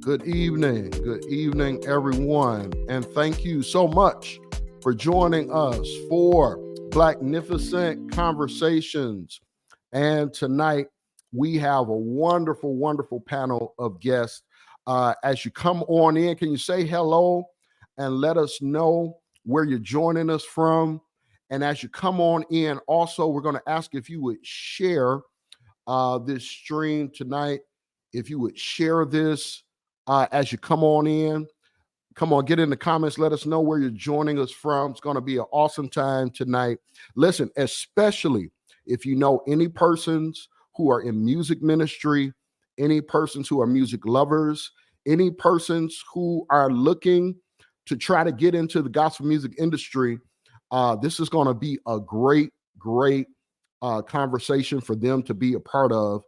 Good evening, everyone, and thank you so much for joining us for Blacknificent Conversations. And tonight we have a wonderful, wonderful panel of guests. As you come on in, can you say hello and let us know where you're joining us from? And as you come on in, also, we're going to ask if you would share this stream tonight. If you would share this as you come on in. Come on, get in the comments. Let us know where you're joining us from. It's going to be an awesome time tonight. Listen, especially if you know any persons who are in music ministry, any persons who are music lovers, any persons who are looking to try to get into the gospel music industry, this is going to be a great conversation for them to be a part of.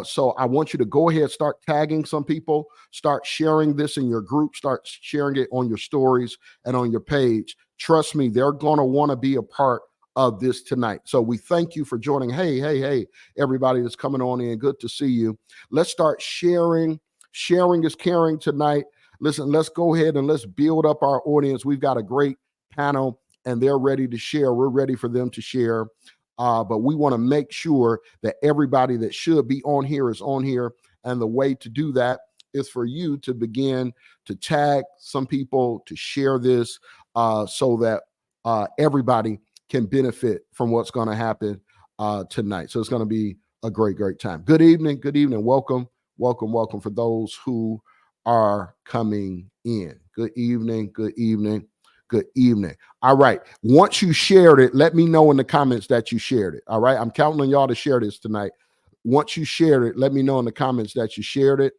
So I want you to go ahead, start tagging some people, start sharing this in your group, start sharing it on your stories and on your page. Trust me, they're going to want to be a part of this tonight. So we thank you for joining. Hey, everybody that's coming on in. Good to see you. Let's start sharing. Sharing is caring tonight. Listen, let's go ahead and let's build up our audience. We've got a great panel and they're ready to share. We're ready for them to share. But we want to make sure that everybody that should be on here is on here. And the way to do that is for you to begin to tag some people, to share this so that everybody can benefit from what's going to happen tonight. So it's going to be a great time. Good evening. Welcome for those who are coming in. Good evening. All right. Once you shared it, let me know in the comments that you shared it. All right. I'm counting on y'all to share this tonight. Once you shared it, let me know in the comments that you shared it.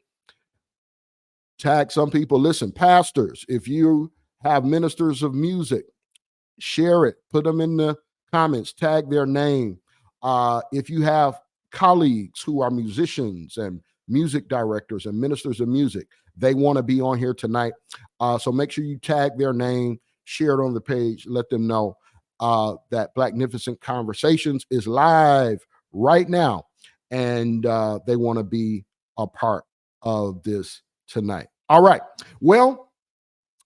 Tag some people. Listen, pastors, if you have ministers of music, share it. Put them in the comments. Tag their name. If you have colleagues who are musicians and music directors and ministers of music, they want to be on here tonight. So make sure you tag their name. Share it on the page. Let them know that Blacknificent Conversations is live right now, and they want to be a part of this tonight. All right. Well,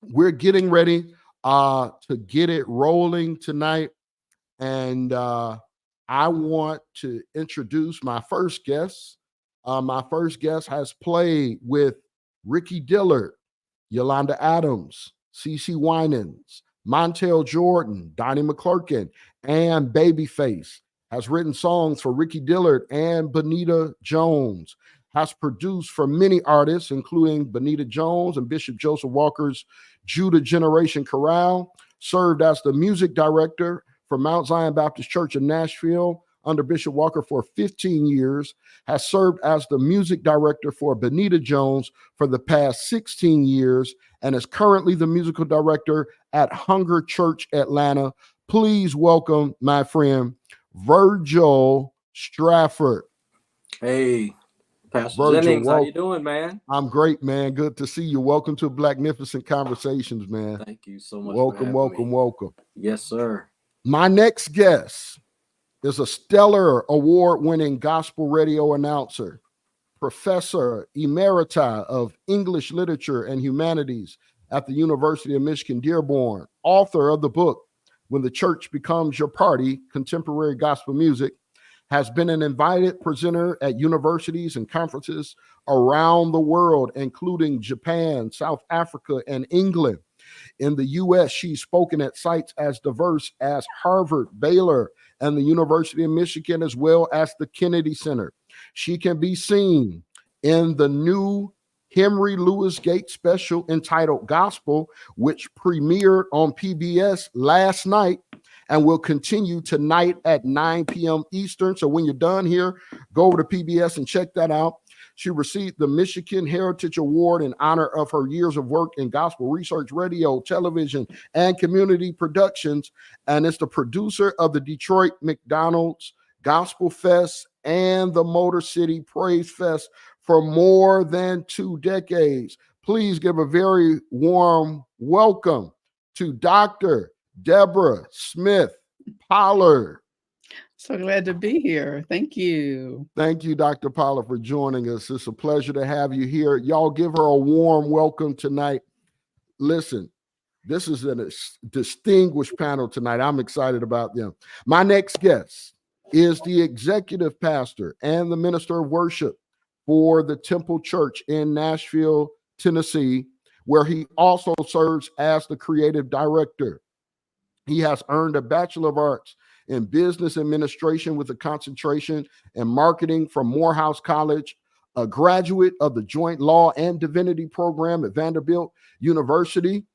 we're getting ready to get it rolling tonight, and I want to introduce my first guest. My first guest has played with Ricky Dillard, Yolanda Adams, CeCe Winans, Montel Jordan, Donnie McClurkin, and Babyface. Has written songs for Ricky Dillard and Bonita Jones. Has produced for many artists, including Bonita Jones and Bishop Joseph Walker's Judah Generation Chorale. Served as the music director for Mount Zion Baptist Church in Nashville, under Bishop Walker for 15 years, has served as the music director for Benita Jones for the past 16 years, and is currently the musical director at Hunger Church Atlanta. Please welcome my friend, Virgil Straford. Hey, Pastor Virgil, Jennings, how you doing, man? I'm great, man. Good to see you. Welcome to Blacknificent Conversations, man. Thank you so much. Welcome. Yes, sir. My next guest is a stellar award-winning gospel radio announcer, professor emerita of English literature and humanities at the University of Michigan Dearborn, author of the book When the Church Becomes Your Party, Contemporary Gospel Music, has been an invited presenter at universities and conferences around the world, including Japan, South Africa, and England. In the U.S., she's spoken at sites as diverse as Harvard, Baylor, and the University of Michigan, as well as the Kennedy Center. She can be seen in the new Henry Louis Gates special entitled Gospel, which premiered on PBS last night and will continue tonight at 9 p.m. Eastern. So when you're done here, go over to PBS and check that out. She received the Michigan Heritage Award in honor of her years of work in gospel research, radio, television, and community productions, and is the producer of the Detroit McDonald's Gospel Fest and the Motor City Praise Fest for more than 2 decades. Please give a very warm welcome to Dr. Deborah Smith Pollard. So glad to be here. Thank you. Thank you, Dr. Pollard, for joining us. It's a pleasure to have you here. Y'all give her a warm welcome tonight. Listen, this is a distinguished panel tonight. I'm excited about them. My next guest is the executive pastor and the minister of worship for the Temple Church in Nashville, Tennessee, where he also serves as the creative director. He has earned a Bachelor of Arts in Business Administration with a concentration in marketing from Morehouse College, a graduate of the Joint Law and Divinity program at Vanderbilt University,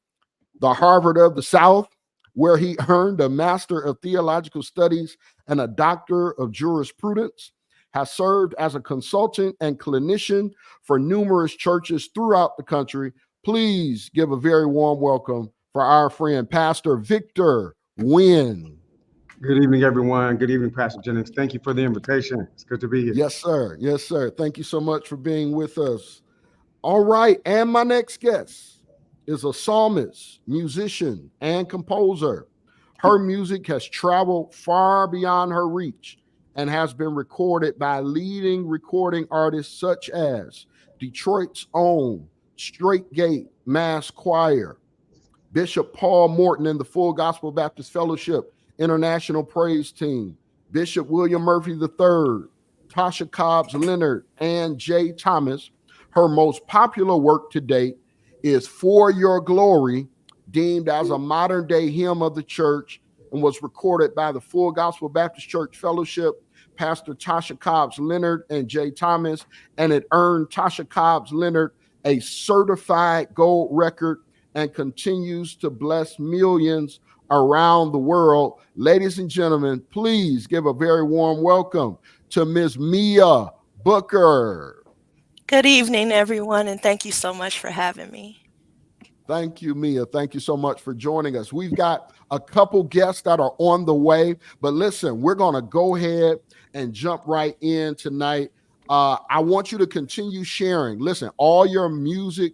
the Harvard of the South, where he earned a Master of Theological Studies and a Doctor of Jurisprudence, has served as a consultant and clinician for numerous churches throughout the country. Please give a very warm welcome for our friend, Pastor Victor Wynn. Good evening, everyone. Good evening, Pastor Jennings. Thank you for the invitation. It's good to be here. Yes, sir. Yes, sir. Thank you so much for being with us. All right. And my next guest is a psalmist, musician, and composer. Her music has traveled far beyond her reach and has been recorded by leading recording artists such as Detroit's own Straight Gate Mass Choir, Bishop Paul Morton and the Full Gospel Baptist Fellowship International Praise Team, Bishop William Murphy III, Tasha Cobbs Leonard, and Jay Thomas. Her most popular work to date is For Your Glory, deemed as a modern day hymn of the church, and was recorded by the Full Gospel Baptist Church Fellowship, Pastor Tasha Cobbs Leonard and Jay Thomas, and it earned Tasha Cobbs Leonard a certified gold record and continues to bless millions around the world. Ladies and gentlemen, please give a very warm welcome to Ms. Mia Booker. Good evening, everyone, and thank you so much for having me. Thank you, Mia. Thank you so much for joining us. We've got a couple guests that are on the way, but listen, we're going to go ahead and jump right in tonight. I want you to continue sharing. Listen, all your music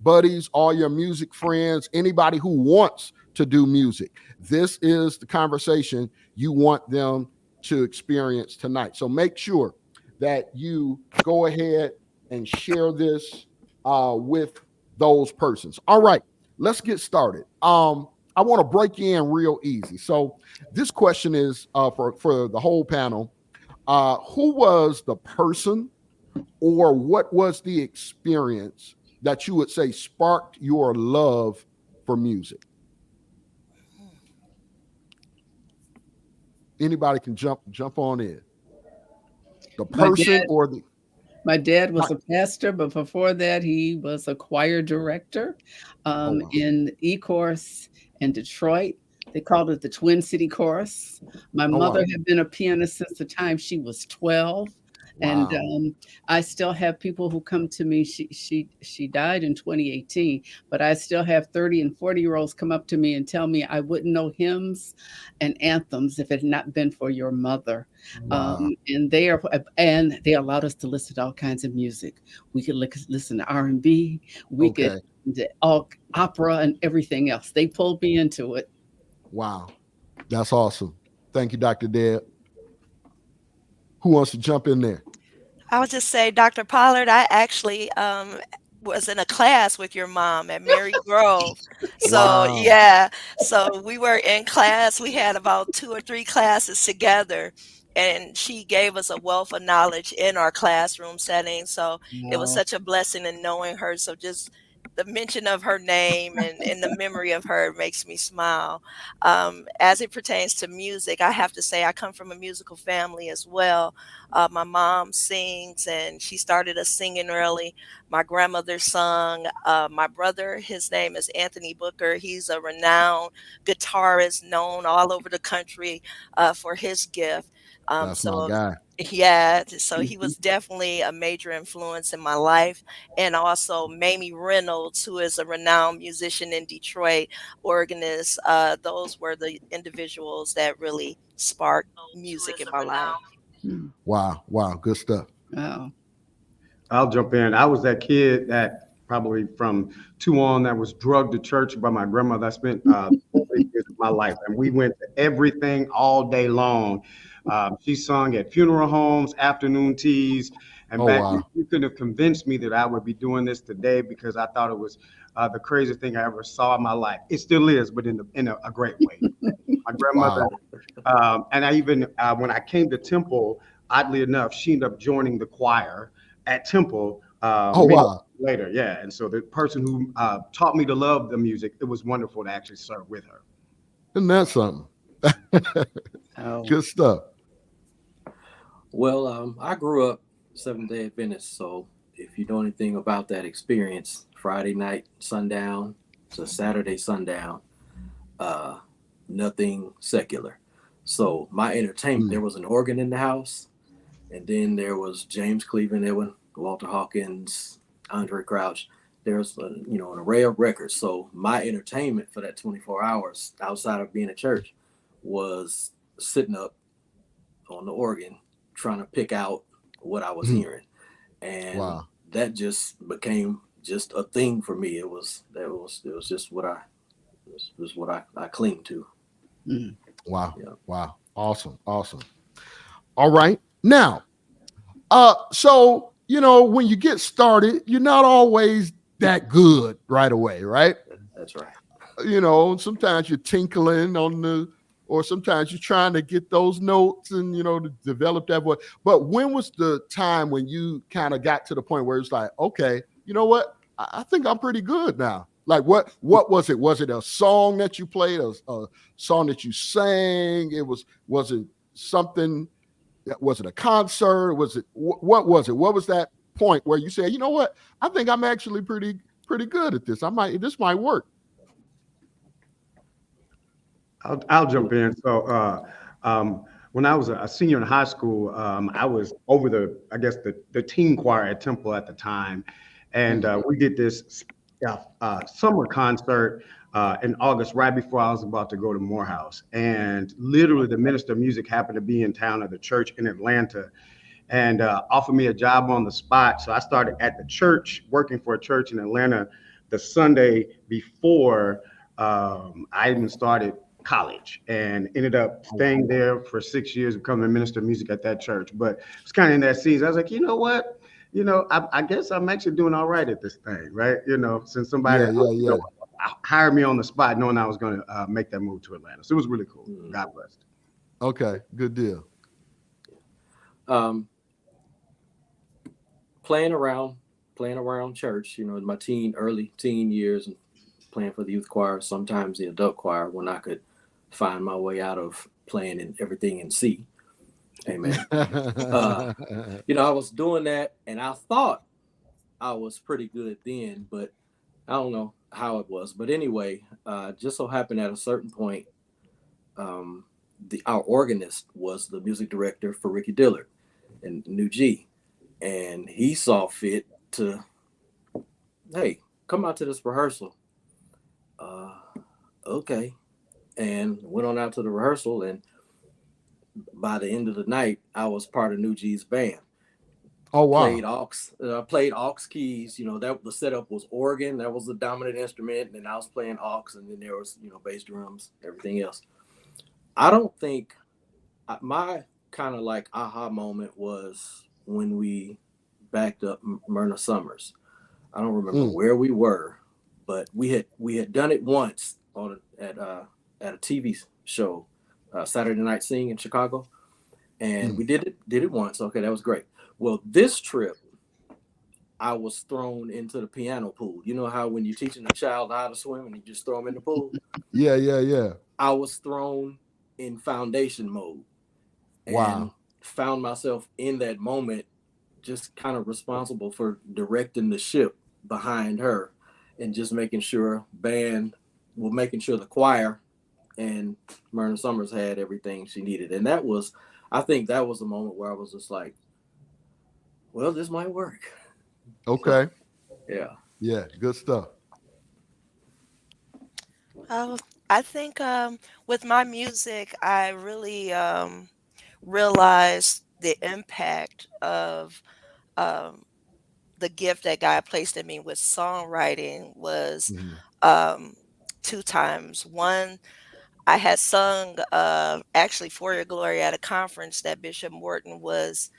buddies, all your music friends, anybody who wants to do music, this is the conversation you want them to experience tonight. So make sure that you go ahead and share this with those persons. All right, let's get started. I want to break in real easy. So this question is for the whole panel. Who was the person or what was the experience that you would say sparked your love for music? Anybody can jump on in. The person or the... My dad was a pastor, but before that, he was a choir director in E-Course in Detroit. They called it the Twin City Chorus. My Oh, mother wow. had been a pianist since the time she was 12. And Wow. I still have people who come to me. She died in 2018, but I still have 30 and 40-year-olds come up to me and tell me I wouldn't know hymns and anthems if it had not been for your mother. Wow. And they allowed us to listen to all kinds of music. We could listen to R&B. We could Okay. listen to all opera and everything else. They pulled me into it. Wow. That's awesome. Thank you, Dr. Deb. Who wants to jump in there? I would just say, Dr. Pollard, I actually was in a class with your mom at Mary Grove. So, Wow. yeah, so we were in class. We had about 2 or 3 classes together, and she gave us a wealth of knowledge in our classroom setting. So it was Wow. such a blessing in knowing her. So just the mention of her name and the memory of her makes me smile. As it pertains to music, I have to say I come from a musical family as well. My mom sings, and she started us singing early. My grandmother sung. My brother, his name is Anthony Booker. He's a renowned guitarist known all over the country for his gift. That's my So, guy. yeah, so he Mhm. was definitely a major influence in my life. And also Mamie Reynolds, who is a renowned musician in Detroit, organist. Those were the individuals that really sparked music in my life. Hmm. Wow. Wow. Good stuff. Wow. I'll jump in. I was that kid that probably from 2 on that was drugged to church by my grandmother. I spent 40 years of my life, and we went to everything all day long. She sung at funeral homes, afternoon teas, and Oh, back then wow. you couldn't have convinced me that I would be doing this today because I thought it was the craziest thing I ever saw in my life. It still is, but in a great way. My grandmother, Wow. and I even when I came to Temple, oddly enough, she ended up joining the choir at Temple Oh, many years wow. later. Yeah, and so the person who taught me to love the music, it was wonderful to actually serve with her. Isn't that something? Oh. Good stuff. Well, I grew up Seventh-day Adventist, so if you know anything about that experience, Friday night sundown to Saturday sundown, uh, nothing secular. So my entertainment, there was an organ in the house, and then there was James Cleveland Edwin, Walter Hawkins, Andre Crouch. There's an array of records. So my entertainment for that 24 hours outside of being at church was sitting up on the organ trying to pick out what I was hearing, and Wow. that just became just a thing for me. It was just what I cling to. Mm. Wow. Yeah. Wow. Awesome. Awesome. All right. Now, so when you get started, you're not always that good right away, right? That's right. Sometimes you're tinkling or sometimes you're trying to get those notes and to develop that voice. But when was the time when you kind of got to the point where it's like, okay, you know what? I think I'm pretty good now. Like what was it? Was it a song that you played, a song that you sang? Was it something? Was it a concert? Was it what was it? What was that point where you said, you know what? I think I'm actually pretty good at this. This might work. I'll jump in. So when I was a senior in high school, I was over the teen choir at Temple at the time, and we did this summer concert in August, right before I was about to go to Morehouse. And literally, the minister of music happened to be in town at the church in Atlanta, and offered me a job on the spot. So I started at the church, working for a church in Atlanta, the Sunday before I even started college, and ended up staying there for 6 years, becoming a minister of music at that church. But it's kind of in that season, I was like, you know what? I guess I'm actually doing all right at this thing, right? Since somebody Yeah. hired me on the spot, knowing I was going to make that move to Atlanta. So it was really cool. God bless. Okay, good deal. Playing around church, my early teen years, and playing for the youth choir, sometimes the adult choir, when I could find my way out of playing in everything in C. Amen. I was doing that, and I thought I was pretty good then, but I don't know how it was. But anyway, just so happened at a certain point, our organist was the music director for Ricky Dillard and New G, and he saw fit to, hey, come out to this rehearsal. Uh, okay, and went on out to the rehearsal, and by the end of the night, I was part of New G's band. Oh wow. Played aux keys. That the setup was organ. That was the dominant instrument, and I was playing aux, and then there was bass drums, everything else. I don't think my kind of like aha moment was when we backed up Myrna Summers. I don't remember where we were, but we had done it once at a TV show, Saturday Night Sing in Chicago, and we did it once. Okay, that was great. Well, this trip, I was thrown into the piano pool. You know how when you're teaching a child how to swim and you just throw them in the pool? Yeah. I was thrown in foundation mode. Wow. And found myself in that moment just kind of responsible for directing the ship behind her and just making sure the choir and Myrna Summers had everything she needed. And I think that was a moment where I was just like, well, this might work. Okay. Yeah. Good stuff. I think with my music, I really realized the impact of um, the gift that God placed in me with songwriting was um, two times. One, I had sung actually For Your Glory at a conference that Bishop Morton was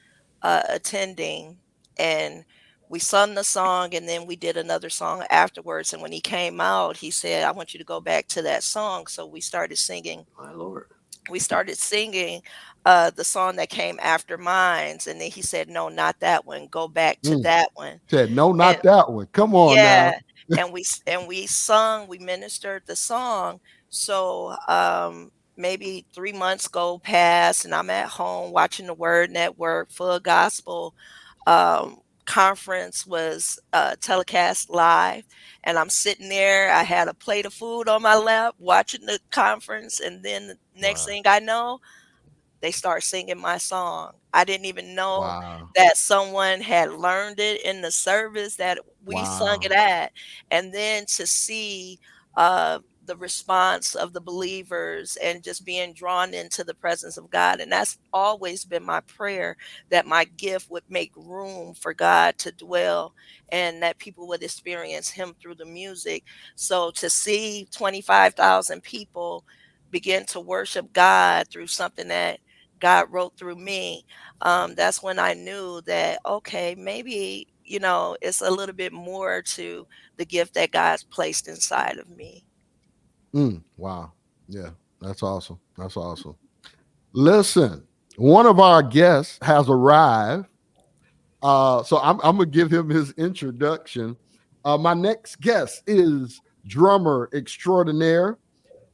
attending, and we sung the song, and then we did another song afterwards. And when he came out, he said, "I want you to go back to that song." So we started singing. My Lord. We started singing the song that came after Mines, and then he said, "No, not that one. Go back to that one." Said no, And not that one. Come on now. yeah, and we sung, we ministered the song. So maybe 3 months go past, and I'm at home watching the Word Network. Full Gospel conference was telecast live, and I'm sitting there. I had a plate of food on my lap watching the conference, and then the next Wow. thing I know, they start singing my song. I didn't even know Wow. that someone had learned it in the service that we sung it Wow. at. And then to see the response of the believers and just being drawn into the presence of God. And that's always been my prayer, that my gift would make room for God to dwell and that people would experience Him through the music. So to see 25,000 people begin to worship God through something that God wrote through me, that's when I knew that, okay, maybe, it's a little bit more to the gift that God's placed inside of me. Wow. Yeah, that's awesome. That's awesome. Listen, one of our guests has arrived. So I'm gonna give him his introduction. My next guest is drummer extraordinaire,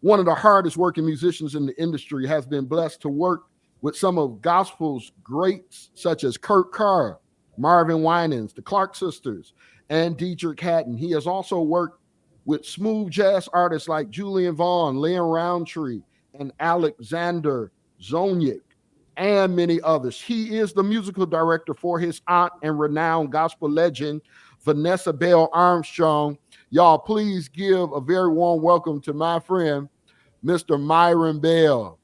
one of the hardest working musicians in the industry, has been blessed to work with some of gospel's greats such as Kurt Carr, Marvin Winans, the Clark Sisters, and Dietrich Haddon. He has also worked with smooth jazz artists like Julian Vaughn, Leon Roundtree, and Alexander Zoniak, and many others. He is the musical director for his aunt and renowned gospel legend, Vanessa Bell Armstrong. Y'all, please give a very warm welcome to my friend, Mr. Myron Bell.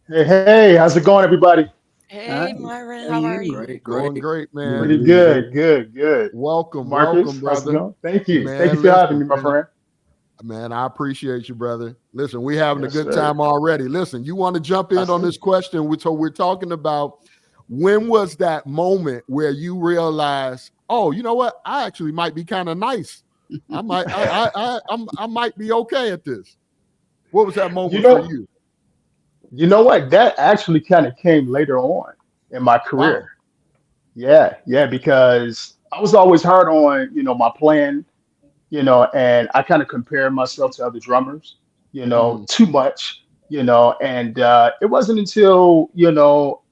Hey, how's it going, everybody? Hey, Myron, how are you? Great. Going great, man. Pretty good, good. Welcome, Marcus, welcome, how's it brother. going? Thank you. Man, Thank you for having me, my man. friend. Man, I appreciate you, brother. Listen, we having Yes, a good sir. time already. Listen, you want to jump in I on see. this question? So we're talking about, when was that moment where you realized, oh, you know what? I actually might be kind of nice. I might be okay at this. What was that You moment for know, you? you know what? That actually kind of came later on in my Wow. career. Yeah, because I was always hard on, my playing, and I kind of compared myself to other drummers, too much, and it wasn't until,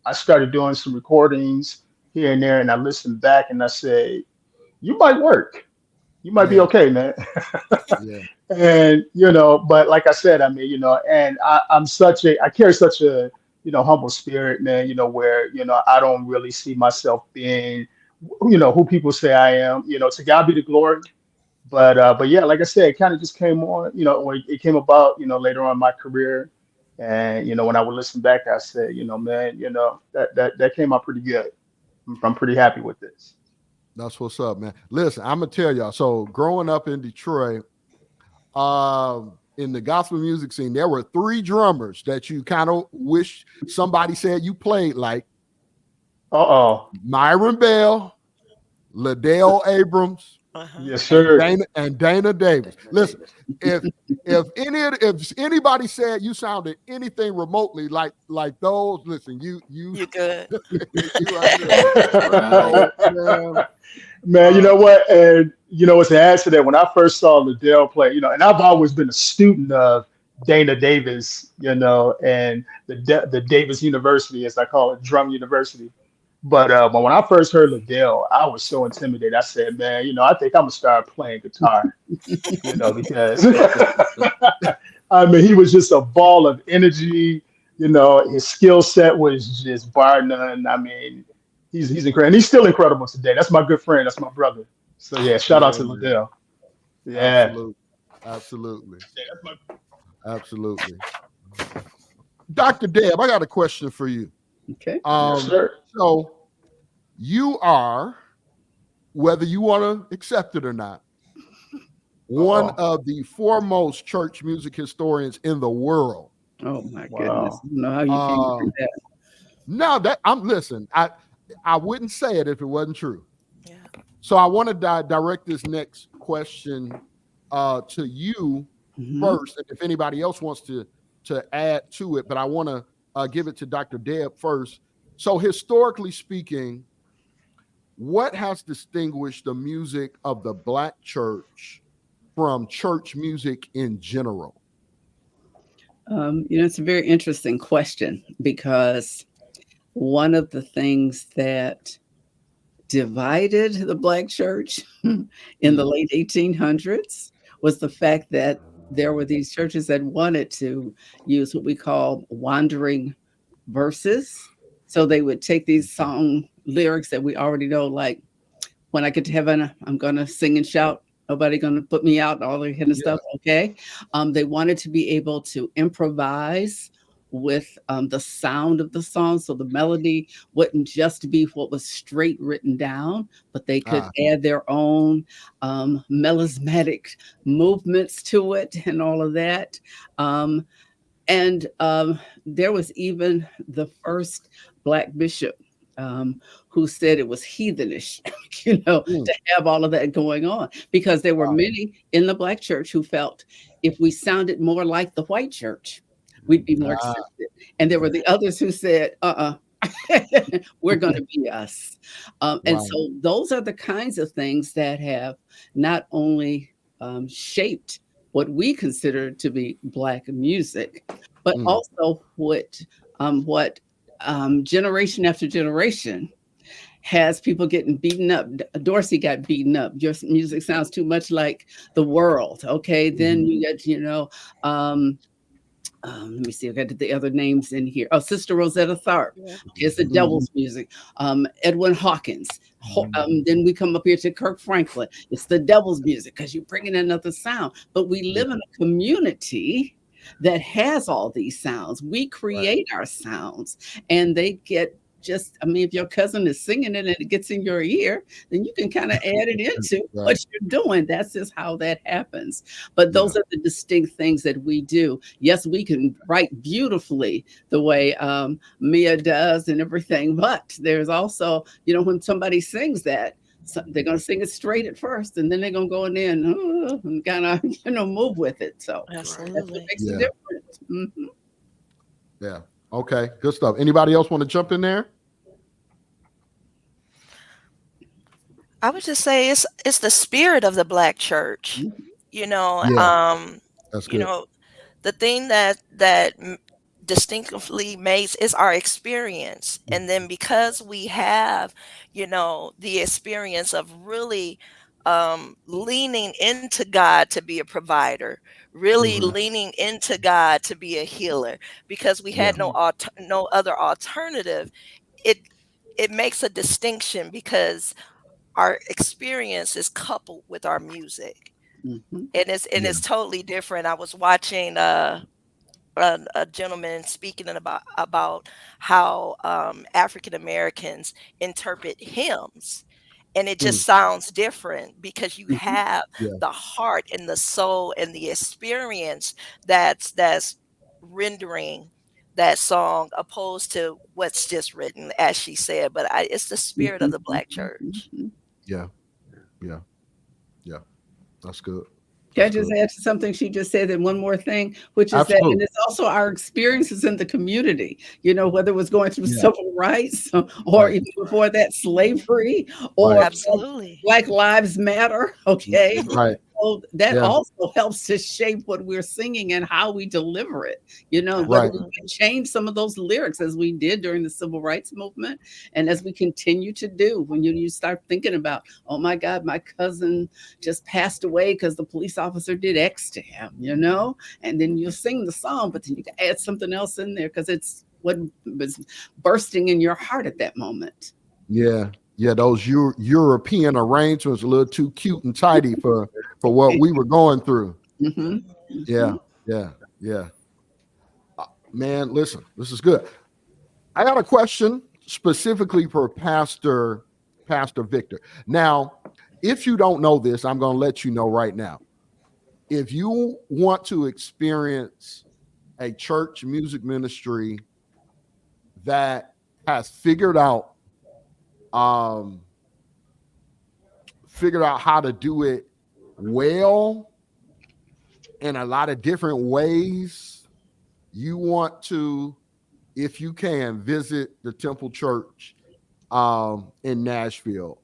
I started doing some recordings here and there, and I listened back and I said, you might work. You might be Yeah, okay, man. yeah, And but like I said, I mean, and I carry such a humble spirit, man. Where I don't really see myself being, who people say I am. To God be the glory. But yeah, like I said, it kind of just came on. When it came about, later on in my career, and when I would listen back, I said, man, that came out pretty good. I'm pretty happy with this. that's what's up, man. Listen, I'm gonna tell y'all. So growing up in Detroit, in the gospel music scene, there were three drummers that you kind of wish somebody said you played like: Uh-oh. Myron Bell, Liddell Abrams, Uh-huh. Yes, sir. and Dana Davis. Listen, if anybody said you sounded anything remotely like those, listen, you You good? you are good. Right. So man, Man, you uh, know what? And it's an accident. When I first saw Liddell play, and I've always been a student of Dana Davis, and the Davis University, as I call it, Drum University. But when I first heard Liddell, I was so intimidated. I said, man, I think I'm gonna start playing guitar, because I mean, he was just a ball of energy. His skill set was just bar none. I mean, he's incredible. He's still incredible today. That's my good friend. That's my brother. So yeah, shout out yeah, to man, Liddell. Yeah. absolutely, absolutely, absolutely. Dr. Deb, I got a question for you. Okay. Yes, sir. So you are, whether you want to accept it or not, one Uh-oh. of the foremost church music historians in the world. Oh my goodness. Wow. I don't know how you came Uh, through that. now that I'm listen, I wouldn't say it if it wasn't true. Yeah. So I want to direct this next question to you Mhm. first, and if anybody else wants to add to it, but I want to give it to Dr. Deb first. So historically speaking, what has distinguished the music of the Black church from church music in general? It's a very interesting question because one of the things that divided the Black church in the Mm. late 1800s was the fact that there were these churches that wanted to use what we call wandering verses. So they would take these song lyrics that we already know, like, when I get to heaven, I'm going to sing and shout. Nobody going to put me out, all that kind of Yeah. stuff. Okay. They wanted to be able to improvise with the sound of the song. So the melody wouldn't just be what was straight written down, but they could Ah, add their own melismatic movements to it and all of that. Um, and there was even the first Black bishop who said it was heathenish, mm, to have all of that going on, because there were wow. many in the Black church who felt if we sounded more like the white church, we'd be more Ah, accepted. And there were the others who said, we're going to be us. And right. so those are the kinds of things that have not only shaped what we consider to be Black music, but Mm, also what generation after generation has people getting beaten up. Dorsey got beaten up. Your music sounds too much like the world. Okay, then mhm. you get, let me see, I got the other names in here. Oh, Sister Rosetta Tharpe. Yeah. It's the Mhm. devil's music. Edwin Hawkins. Then we come up here to Kirk Franklin. It's the devil's music because you're bringing another sound. But we Yeah, live in a community that has all these sounds. We right. create our sounds, and they get just, I mean, if your cousin is singing it and it gets in your ear, then you can kind of add it into Right. what you're doing. That's just how that happens. But Yeah. those are the distinct things that we do. Yes, we can write beautifully the way Mia does and everything, but there's also, when somebody sings that, so they're going to sing it straight at first, and then they're going to go in there and kind of, move with it. So Right. that's what Absolutely. makes a Yeah. difference. Mhm. Yeah. Okay. Good stuff. Anybody else want to jump in there? I would just say it's the spirit of the Black church. Mhm. You know, Yeah. That's you good. know, the thing that distinctively makes is our experience, and then because we have the experience of really leaning into God to be a provider, really Mhm. leaning into God to be a healer, because we Yeah. had no other alternative. It it makes a distinction because our experience is coupled with our music, Mhm. and Yeah. it's totally different. I was watching a gentleman speaking about how African Americans interpret hymns, and it just Mm. sounds different because you Mhm. have Yeah. the heart and the soul and the experience that's rendering that song, opposed to what's just written, as she said. But it's the spirit of Mhm. the Black Mhm. church. Mhm. Yeah. Yeah. Yeah. That's good. Can I That's just good. add to something she just said, and one more thing, which is that, and Absolutely. it's also our experiences in the community, whether it was going through Yeah. civil rights or Right. even before that, slavery, Right. or Absolutely. Black Lives Matter, okay? Right. So that Yeah. also helps to shape what we're singing and how we deliver it, whether Right. we Absolutely. can change some of those lyrics as we did during the civil rights movement and as we continue to do when you start thinking about, oh my God, my cousin just passed away because the police officer did X to him, and then you sing the song, but then you can add something else in there because it's what was bursting in your heart at that moment. Yeah. Yeah. Those European arrangements a little too cute and tidy for what we were going through. Mhm, Yeah. mhm. Yeah. Yeah. Man, listen, this is good. I got a question specifically for Pastor Victor. Now, if you don't know this, I'm going to let you know right now. If you want to experience a church music ministry that has um figured out how to do it well in a lot of different ways, you want to, if you can, visit the Temple Church in Nashville.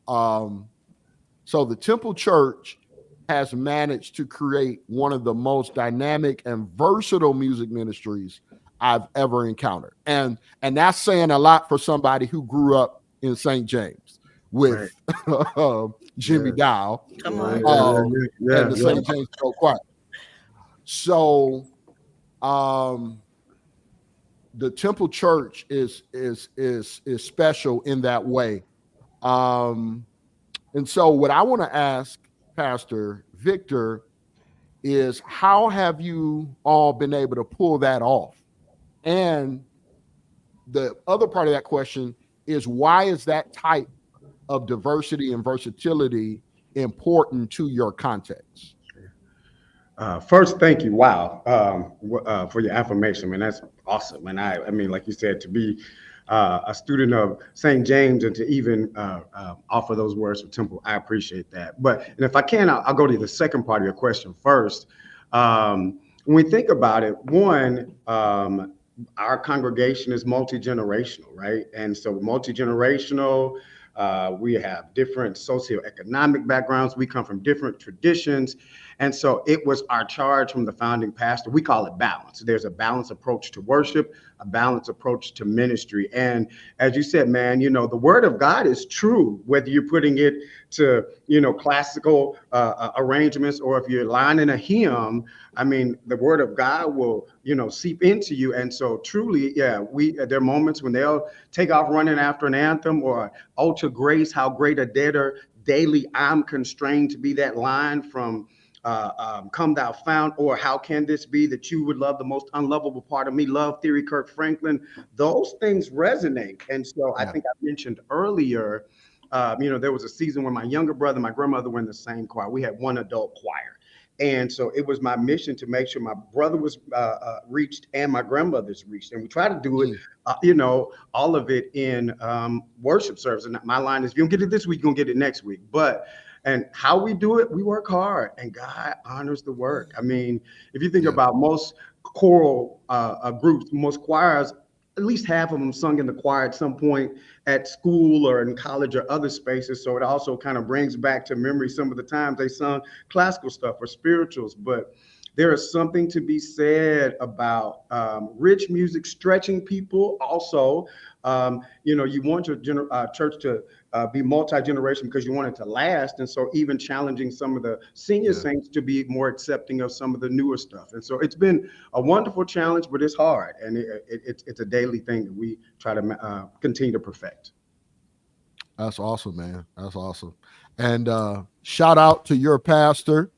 So the Temple Church has managed to create one of the most dynamic and versatile music ministries I've ever encountered. And that's saying a lot for somebody who grew up in St. James Right. with Jimmy Yeah. Dow Come Yeah. on. and Yeah. the Yeah. St. James Folk Choir. So the Temple Church is special in that way. Um, and so what I want to ask Pastor Victor is, how have you all been able to pull that off? And the other part of that question is, why is that type of diversity and versatility important to your context? First, thank you. Wow, for your affirmation, man. That's awesome. And I mean, like you said, to be a student of St. James and to even offer those words for Temple, I appreciate that. But and if I can, I'll go to the second part of your question first. When we think about it, one, our congregation is multi-generational, right? And so multi-generational. We have different socioeconomic backgrounds. We come from different traditions. And so it was our charge from the founding pastor. We call it balance. There's a balanced approach to worship, a balanced approach to ministry. And as you said, man, the word of God is true, whether you're putting it to, classical arrangements, or if you're lining a hymn. I mean, the word of God will, seep into you. And so truly, yeah, there are moments when they'll take off running after an anthem, or ultra grace, how great a debtor daily I'm constrained to be, that line from Come Thou Fount, or How Can This Be That You Would Love the Most Unlovable Part of Me, Love Theory, Kirk Franklin. Those things resonate. And so I Yeah. think I mentioned earlier, there was a season when my younger brother and my grandmother were in the same choir. We had one adult choir. And so it was my mission to make sure my brother was reached and my grandmother's reached. And we try to do it, all of it in worship service. And my line is, if you don't get it this week, you're going to get it next week. And how we do it, we work hard, and God honors the work. I mean, if you think Yeah. about most choral groups, most choirs, at least half of them sung in the choir at some point at school or in college or other spaces. So it also kind of brings back to memory some of the times they sung classical stuff or spirituals. But there is something to be said about rich music stretching people. Also, you want your church to be multi-generation because you want it to last. And so even challenging some of the senior saints to be more accepting of some of the newer stuff. And so it's been a wonderful challenge, but it's hard. And it's a daily thing that we try to continue to perfect. That's awesome, man. That's awesome. And shout out to your pastor,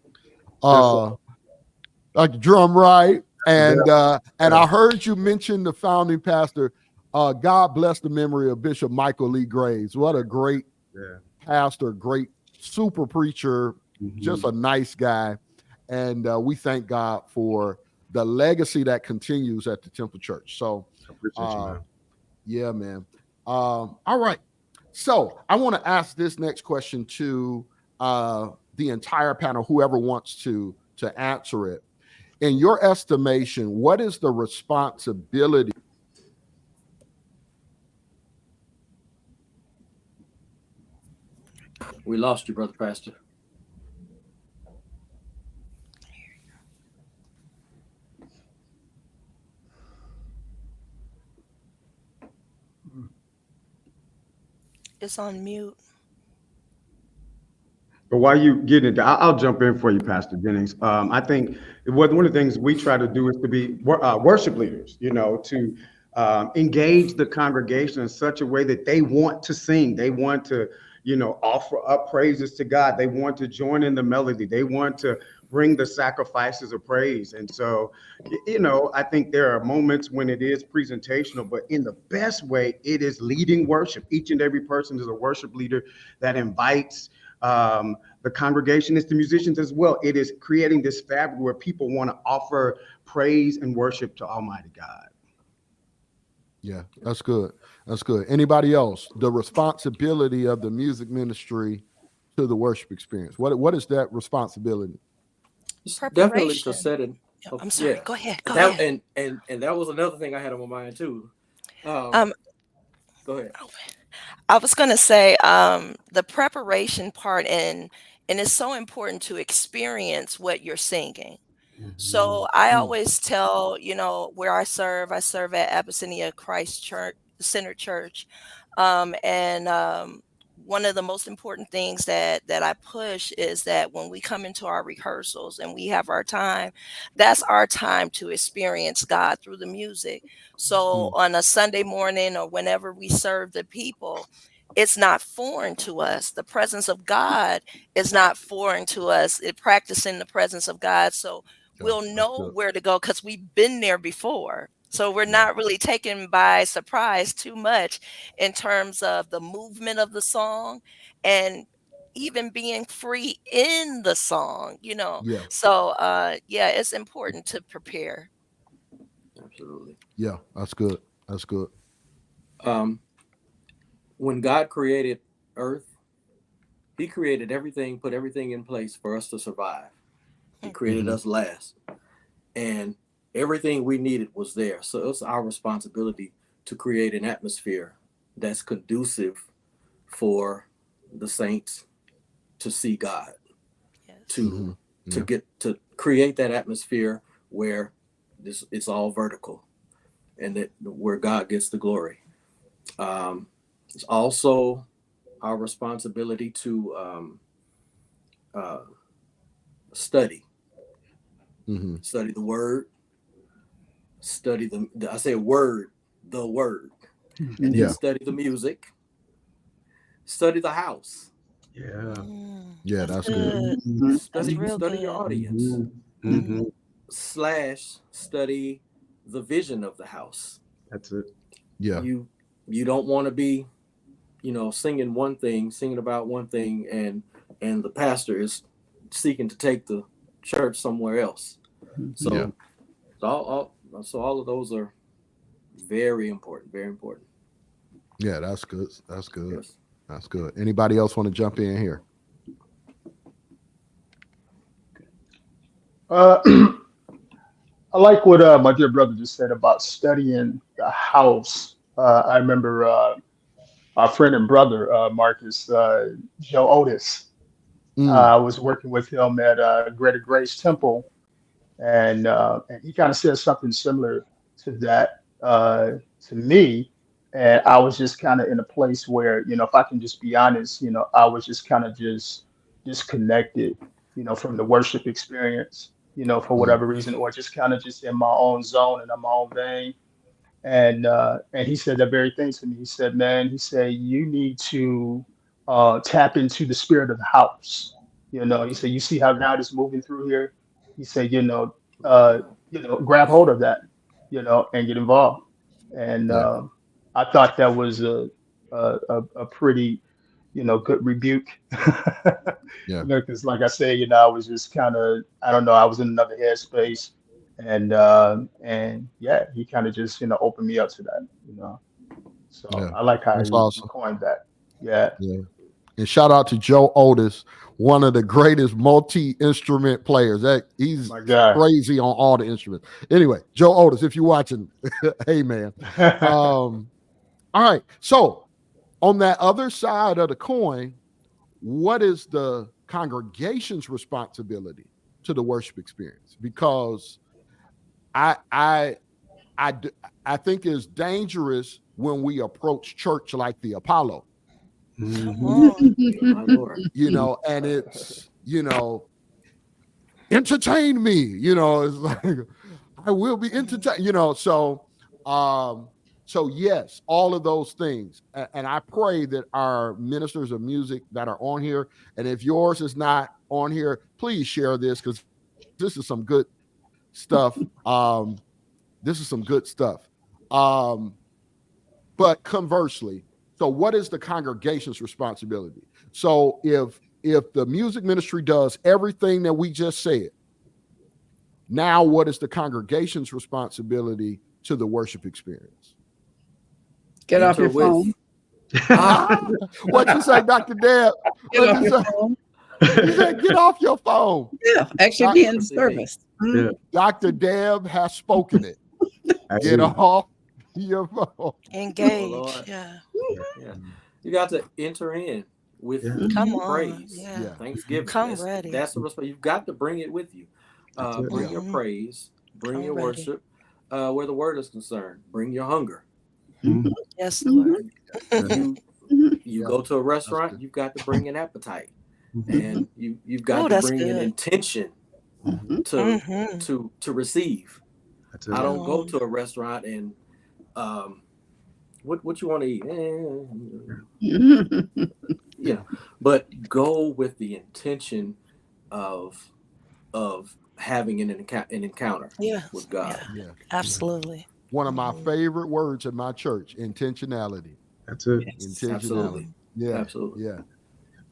like drum right. And I heard you mention the founding pastor. God bless the memory of Bishop Michael Lee Graves. What a great pastor, great super preacher, just a nice guy. And we thank God for the legacy that continues at the Temple Church. So, yeah, man. All right. So I want to ask this next question to the entire panel, whoever wants to answer it. In your estimation, what is the responsibility? We lost you, brother pastor. It's on mute. But while you get into, I'll jump in for you, Pastor Jennings. I think one of the things we try to do is to be worship leaders, to engage the congregation in such a way that they want to sing. They want to, offer up praises to God. They want to join in the melody. They want to bring the sacrifices of praise. And so, I think there are moments when it is presentational, but in the best way, it is leading worship. Each and every person is a worship leader that invites the congregation, is the musicians as well. It is creating this fabric where people want to offer praise and worship to Almighty God. Yeah, that's good. That's good. Anybody else? The responsibility of the music ministry to the worship experience. What is that responsibility? Definitely to set it. I'm sorry. Yeah. Go ahead. And that was another thing I had on my mind too. Go ahead. I was going to say the preparation part, and it's so important to experience what you're singing. So I always tell, where I serve at Abyssinia Christ Church, Center Church. One of the most important things that I push is that when we come into our rehearsals and we have our time, that's our time to experience God through the music. So on a Sunday morning or whenever we serve the people, it's not foreign to us. The presence of God is not foreign to us. Practicing the presence of God. So we'll know where to go because we've been there before. So we're not really taken by surprise too much in terms of the movement of the song and even being free in the song, Yeah. So, it's important to prepare. Absolutely. Yeah, that's good. That's good. When God created earth, he created everything, put everything in place for us to survive. He created us last. And everything we needed was there. So it's our responsibility to create an atmosphere that's conducive for the saints to see God, to create that atmosphere where it's all vertical and that where God gets the glory. It's also our responsibility to study the word, study the word, and then study the music, study the house. Yeah, that's good. Study your audience. / study the vision of the house. That's it. Yeah. You don't want to be, singing about one thing, and the pastor is seeking to take the church somewhere else. So, all of those are very important. Very important. Yeah, that's good. That's good. Yes. That's good. Anybody else want to jump in here? I like what my dear brother just said about studying the house. I remember our friend and brother, Marcus, Joe Otis. I was working with him at Greater Grace Temple. And he kind of said something similar to that to me. And I was just kind of in a place where, if I can just be honest, I was just kind of just disconnected, from the worship experience, for whatever reason, or just kind of just in my own zone and in my own vein. And he said that very thing to me. He said, "Man," he said, "you need to tap into the spirit of the house." He said, "You see how God is moving through here." He said, uh, grab hold of that, and get involved. And Yeah. I thought that was a pretty, good rebuke. Yeah. Because like I said, I was just kind of, I don't know, I was in another headspace, and yeah, he kind of just, opened me up to that. So Yeah. I like how That's he awesome. coined that. Yeah. Yeah. And shout out to Joe Otis, one of the greatest multi-instrument players. That he's My God. crazy on all the instruments. Anyway, Joe Otis, if you're watching, hey man. All right. So on that other side of the coin, what is the congregation's responsibility to the worship experience? Because I think it's dangerous when we approach church like the Apollo. Come on. My Lord. And it's, entertain me, it's like, I will be entertained, so yes, all of those things. And I pray that our ministers of music that are on here, and if yours is not on here, please share this, because this is some good stuff. This is some good stuff. But conversely, so what is the congregation's responsibility? So if the music ministry does everything that we just said, now what is the congregation's responsibility to the worship experience? Get off your phone. What you say, Dr. Deb? Get off your phone. You said, get off your phone. Yeah, actually be in service. Yeah. Dr. Deb has spoken it. Get off your phone. Engage. Lord. Yeah. Yeah. You got to enter in with Come on. praise. Yeah. Thanksgiving. Come that's, ready. That's the response. You've got to bring it with you. Bring your praise. Bring Come your ready. worship. Where the word is concerned, bring your hunger. Yes, Lord. You go to a restaurant, you've got to bring an appetite, and you've got to that's bring an good. intention to receive. I don't go to a restaurant and what you want to eat, but go with the intention of having an encounter with God. Yeah. Absolutely. One of my favorite words in my church, intentionality. That's it. Intentionality. Absolutely. Yeah. Absolutely. Yeah.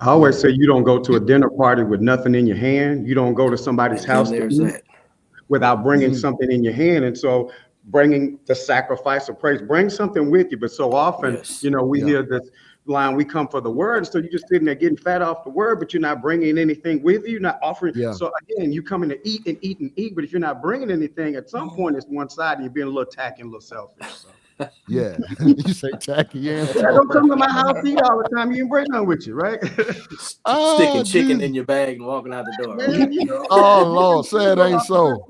I always say you don't go to a dinner party with nothing in your hand. You don't go to somebody's And house then to there's eat that. without bringing something in your hand. And so bringing the sacrifice of praise, bring something with you. But so often, we hear this line, we come for the word. So you're just sitting there getting fat off the word, but you're not bringing anything with you, not offering. Yeah. So again, you come in to eat and eat and eat, but if you're not bringing anything, at some point it's one side and you're being a little tacky and a little selfish. So. Yeah. You say tacky and don't come to my house eat all the time. You ain't bring none with you, right? Sticking chicken in your bag and walking out the door. Man, oh Lord, say it ain't so.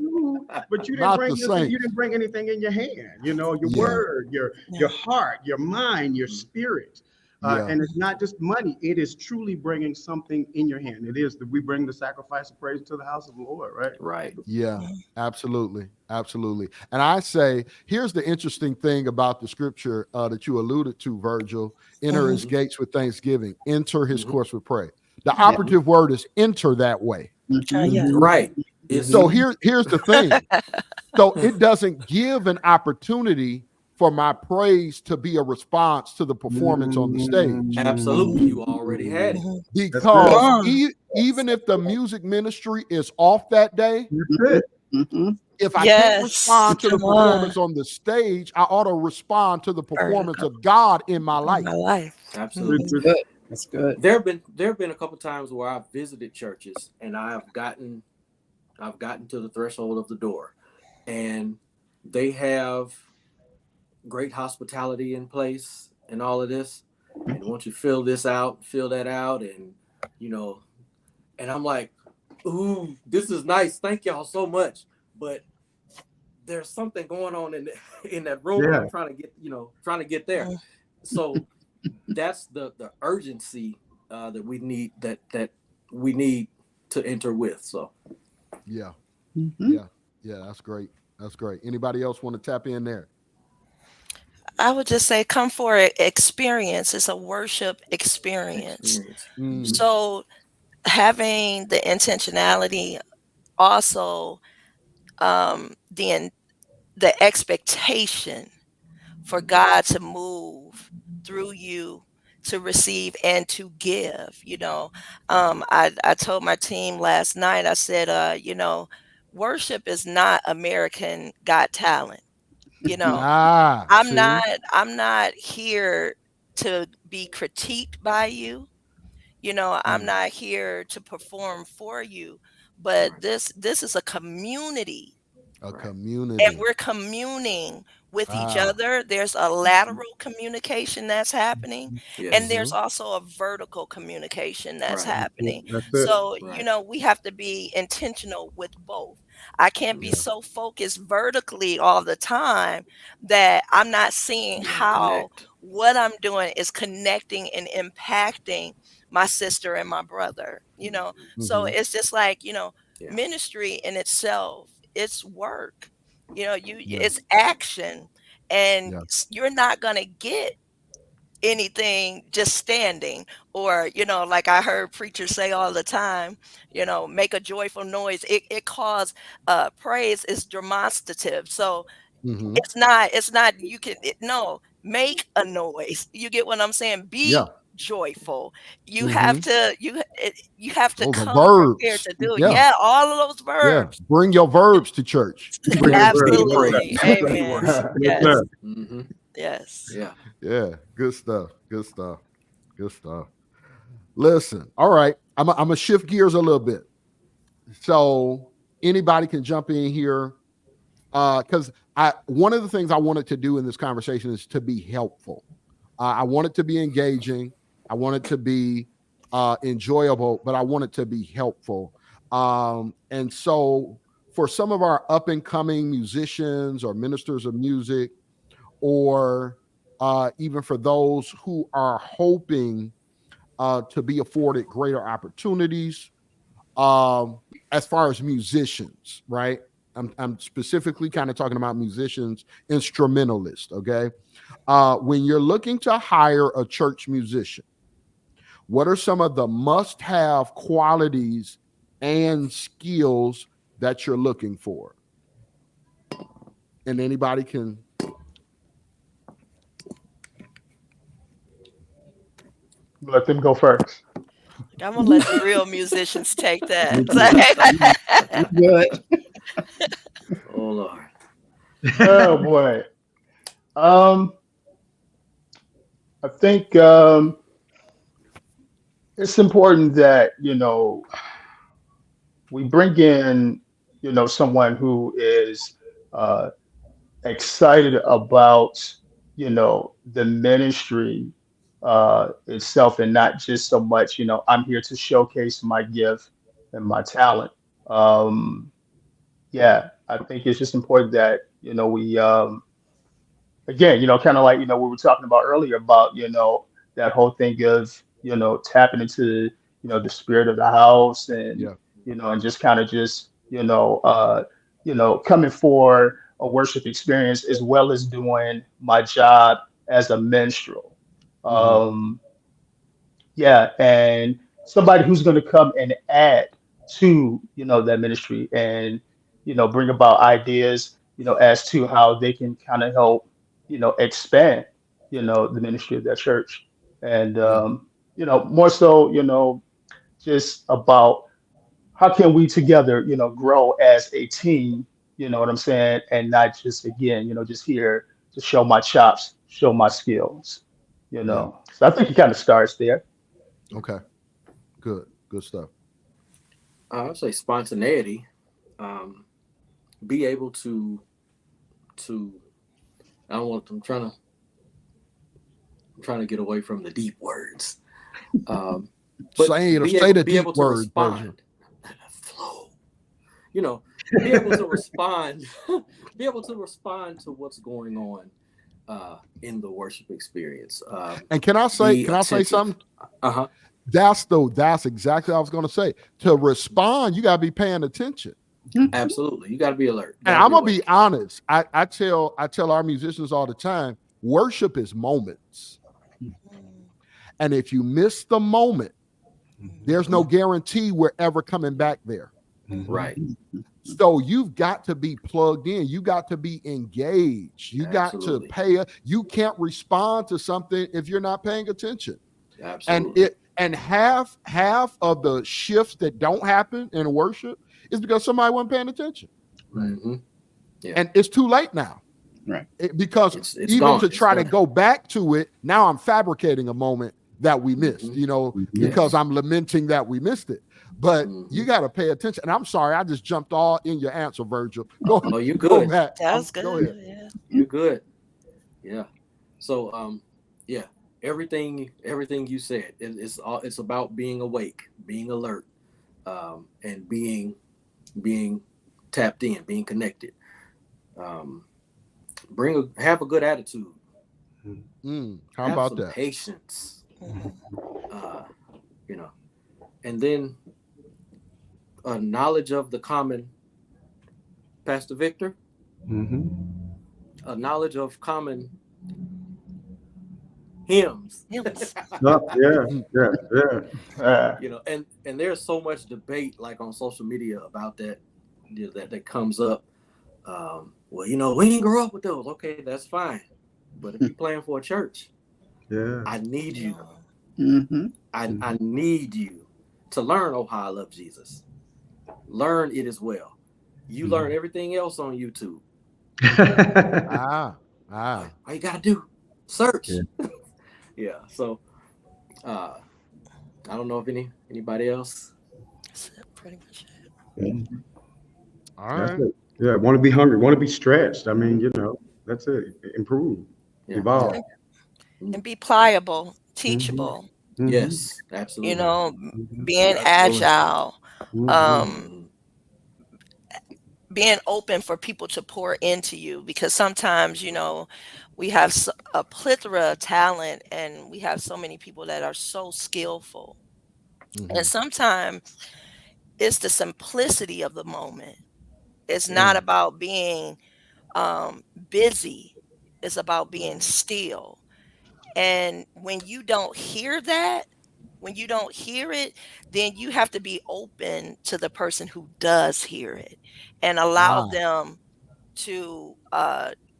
But you didn't Not bring the same. you didn't bring anything in your hand. Your word, your heart, your mind, your spirit. And it's not just money. It is truly bringing something in your hand. It is that we bring the sacrifice of praise to the house of the Lord, right? Right. Yeah, absolutely. Absolutely. And I say, here's the interesting thing about the scripture that you alluded to, Virgil. Enter his gates with thanksgiving. Enter his courts with praise. The operative word is enter that way. Right. So here's the thing. So it doesn't give an opportunity for my praise to be a response to the performance on the stage. Absolutely. You already had it. Because even if the music ministry is off that day, if I can't respond to the performance on the stage, I ought to respond to the performance of God in my life. Absolutely. That's good. There have been a couple times where I've visited churches and I've gotten to the threshold of the door, and they have great hospitality in place and all of this, and once you fill that out, and and I'm like, ooh, this is nice, thank y'all so much, but there's something going on in that room. Yeah. I'm trying to get there. So that's the urgency that we need to enter with. So Yeah. Mhm. Yeah, that's great. That's great. Anybody else want to tap in there? I would just say come for an experience. It's a worship experience. Mm, So having the intentionality, also the expectation for God to move through you, to receive and to give. I told my team last night, I said, worship is not American Got Talent. You know, I'm see? not I'm not here to be critiqued by you. I'm Mm, not here to perform for you, but Right. this is a community, a Right. and community. we're communing with each Ah. other. There's a lateral communication that's happening, and Yes. there's Mm-hmm. also a vertical communication that's Right. happening. That's it. So, Right. we have to be intentional with both. I can't be Yeah. so focused vertically all the time that I'm not seeing You gotta how connect. what I'm doing is connecting and impacting my sister and my brother. So Mm-hmm. it's just like, Yeah. ministry in itself, it's work. Yeah. It's action, and Yeah. you're not going to get anything just standing, or like I heard preachers say all the time, make a joyful noise. It calls praise is demonstrative. So Mm-hmm. it's not you can no, make a noise. You get what I'm saying? Yeah. Be joyful. You Mm-hmm. have to you have to Those are come prepared verbs. to do it. Yeah. Yeah, all of those Yeah. verbs. Bring your verbs to church. Bring your be Absolutely. praise. Be Amen. worship. Yes, Yes. sir. Mm-hmm. Yes. Yeah. Yeah. Good stuff. Good stuff. Good stuff. Listen. All right. I'm gonna shift gears a little bit. So anybody can jump in here. Because one of the things I wanted to do in this conversation is to be helpful. I want it to be engaging. I want it to be enjoyable, but I want it to be helpful. And so for some of our up and coming musicians or ministers of music, or even for those who are hoping to be afforded greater opportunities, as far as musicians, right? I'm specifically kind of talking about musicians, instrumentalists, okay? When you're looking to hire a church musician, what are some of the must-have qualities and skills that you're looking for? And anybody can. Let them go first. I'm gonna let the real musicians take that. Good. Oh Lord. Oh boy. I think it's important that we bring in someone who is uh, excited about the ministry itself, and not just so much I'm here to showcase my gift and my talent. Um, yeah, I think it's just important that we again, kind of like we were talking about earlier about that whole thing of tapping into the spirit of the house, and Yeah. and just kind of just coming for a worship experience as well as doing my job as a minstrel. Mm-hmm. Um, yeah, and somebody who's going to come and add to that ministry, and bring about ideas as to how they can kind of help expand the ministry of that church, and Yeah. more so just about how can we together grow as a team, what I'm saying, and not just again just here to show my chops, show my skills, Yeah. so I think it kind of starts there. Okay. Good. Good stuff. I would say spontaneity. Be able to. I don't want. I'm trying to get away from the deep words. But Say be the able deep to word, Virgil. respond. Flow. You know, be able to respond, be able to respond to what's going on in the worship experience. And can I say something? Uh-huh. That's exactly what I was going to say. To respond, you got to be paying attention. Absolutely, you got to be alert. And I'm gonna be honest. I tell our musicians all the time, worship is moments, and if you miss the moment, there's no guarantee we're ever coming back there. Right. So you've got to be plugged in. You got to be engaged. You Absolutely. got to pay. You can't respond to something if you're not paying attention. Absolutely. And half of the shifts that don't happen in worship is because somebody wasn't paying attention. Mm-hmm. Yeah. And it's too late now. Right. Because it's even gone. to try to go back to it, now I'm fabricating a moment that we missed, because I'm lamenting that we missed it. But you got to pay attention. And I'm sorry, I just jumped all in your answer, Virgil. Oh, you're good. That was good. Go ahead. Yeah. You're good. Yeah. So, yeah, everything you said, it's about being awake, being alert, and being tapped in, being connected. Have a good attitude. How about that? Patience. And then a knowledge of the common, Pastor Victor, a knowledge of common hymns. Yeah. And there's so much debate like on social media about that, that comes up. Well, we didn't grow up with those. Okay, that's fine. But if you're playing for a church, I need you. I need you to learn, oh, how I love Jesus. Learn it as well. You learn everything else on YouTube. All you gotta do, search. Yeah. So I don't know if anybody else. That's pretty much it. All right. Yeah, want to be hungry, want to be stretched. I mean, that's it. Improve, evolve, and be pliable, teachable. Yes, absolutely. Being agile, being open for people to pour into you, because sometimes we have a plethora of talent, and we have so many people that are so skillful, and sometimes it's the simplicity of the moment. It's not about being busy. It's about being still. And when you don't hear that, when you don't hear it, then you have to be open to the person who does hear it and allow them to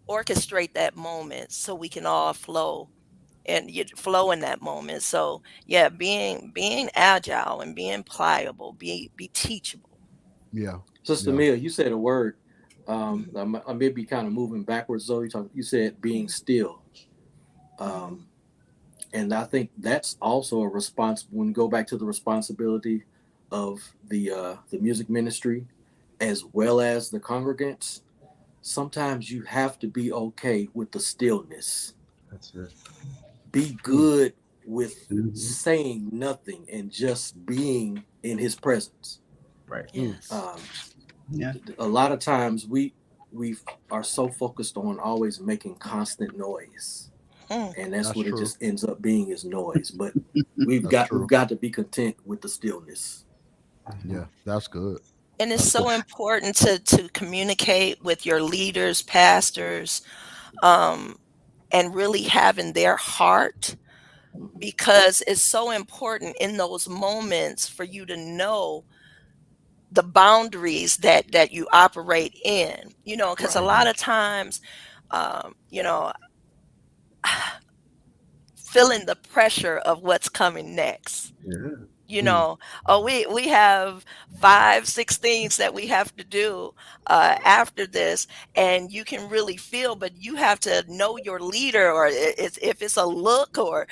orchestrate that moment so we can all flow and flow in that moment. So yeah, being agile and being pliable, be teachable. Yeah. Sister Mia, you said a word. I may be kind of moving backwards, though. You said being still. And I think that's also a response when we go back to the responsibility of the music ministry as well as the congregants. Sometimes you have to be okay with the stillness. That's it. Be good with saying nothing and just being in his presence. Right. Yes. A lot of times we are so focused on always making constant noise. And that's what true. It just ends up being is noise. But we've got to be content with the stillness. Yeah, that's good. And it's so important to communicate with your leaders, pastors, and really having their heart, because it's so important in those moments for you to know the boundaries that you operate in, because a lot of times, feeling the pressure of what's coming next. We have 5-6 things that we have to do after this, and you can really feel, but you have to know your leader, or if it's a look, or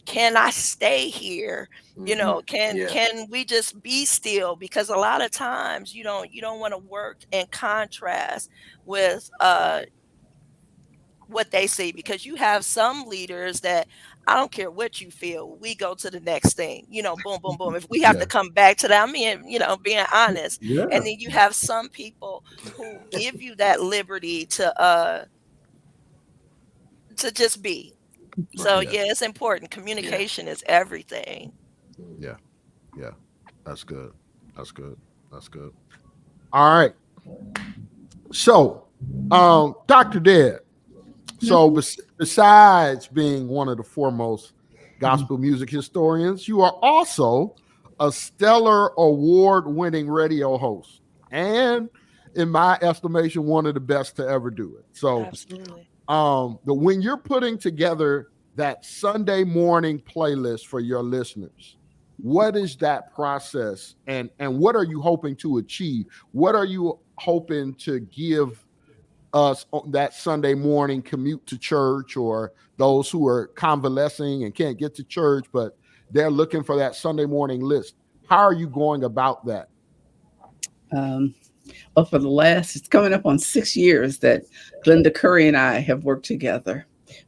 can I stay here? Can we just be still? Because a lot of times you don't want to work in contrast with what they see, because you have some leaders that I don't care what you feel, we go to the next thing, boom, boom, boom. If we have Yeah. to come back to that, I mean, being honest. Yeah. And then you have some people who give you that liberty to just be. So Right. Yeah. yeah, it's important. Yeah. Communication is everything. Yeah. Yeah. That's good. That's good. That's good. All right. So, Dr. Deb, so besides being one of the foremost gospel music historians, you are also a stellar award-winning radio host, and in my estimation, one of the best to ever do it. So, Absolutely. but when you're putting together that Sunday morning playlist for your listeners, what is that process, and what are you hoping to achieve? What are you hoping to give us on that Sunday morning commute to church, or those who are convalescing and can't get to church, but they're looking for that Sunday morning list? How are you going about that? Um, well, for the last, it's coming up on 6 years that Glenda Curry and I have worked together.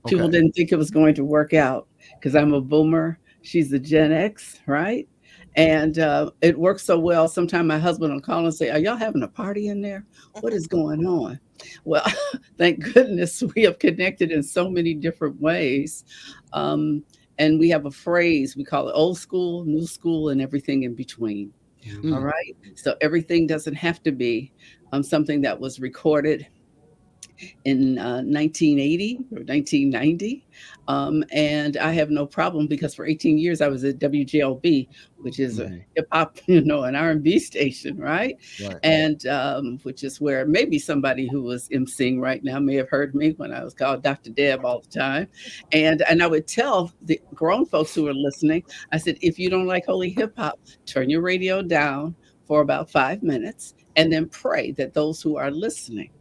People Okay. didn't think it was going to work out because I'm a boomer. She's a Gen X, right? And it works so well. Sometimes my husband will call and say, "Are y'all having a party in there? What is going on?" Well, thank goodness we have connected in so many different ways. Um, and we have a phrase, we call it old school, new school, and everything in between. All Mm, right. So everything doesn't have to be something that was recorded in 1980 or 1990. And I have no problem because for 18 years I was at WJLB, which is a mhm. hip hop, an R&B station, right? Right. And which is where maybe somebody who was emceeing right now may have heard me when I was called Dr. Deb all the time. And I would tell the grown folks who were listening, I said, if you don't like holy hip hop, turn your radio down for about 5 minutes and then pray that those who are listening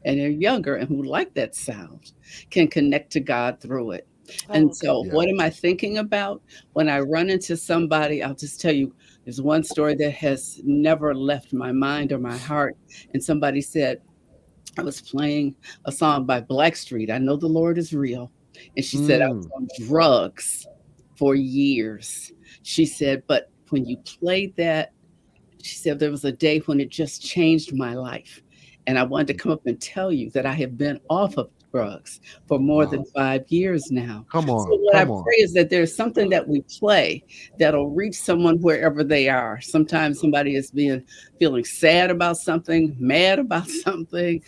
and they're younger and who like that sound can connect to God through it. And Oh, okay. so, Yeah. what am I thinking about when I run into somebody? I'll just tell you there's one story that has never left my mind or my heart. And somebody said, I was playing a song by Blackstreet, I Know the Lord is Real. And she said, I was Mm, on drugs for years. She said, but when you played that, she said there was a day when it just changed my life. And I wanted to come up and tell you that I have been off of drugs for more wow. than 5 years now. Come So on. what I Come on. pray is that there's something that we play that'll reach someone wherever they are. Sometimes somebody is feeling sad about something, mad about something,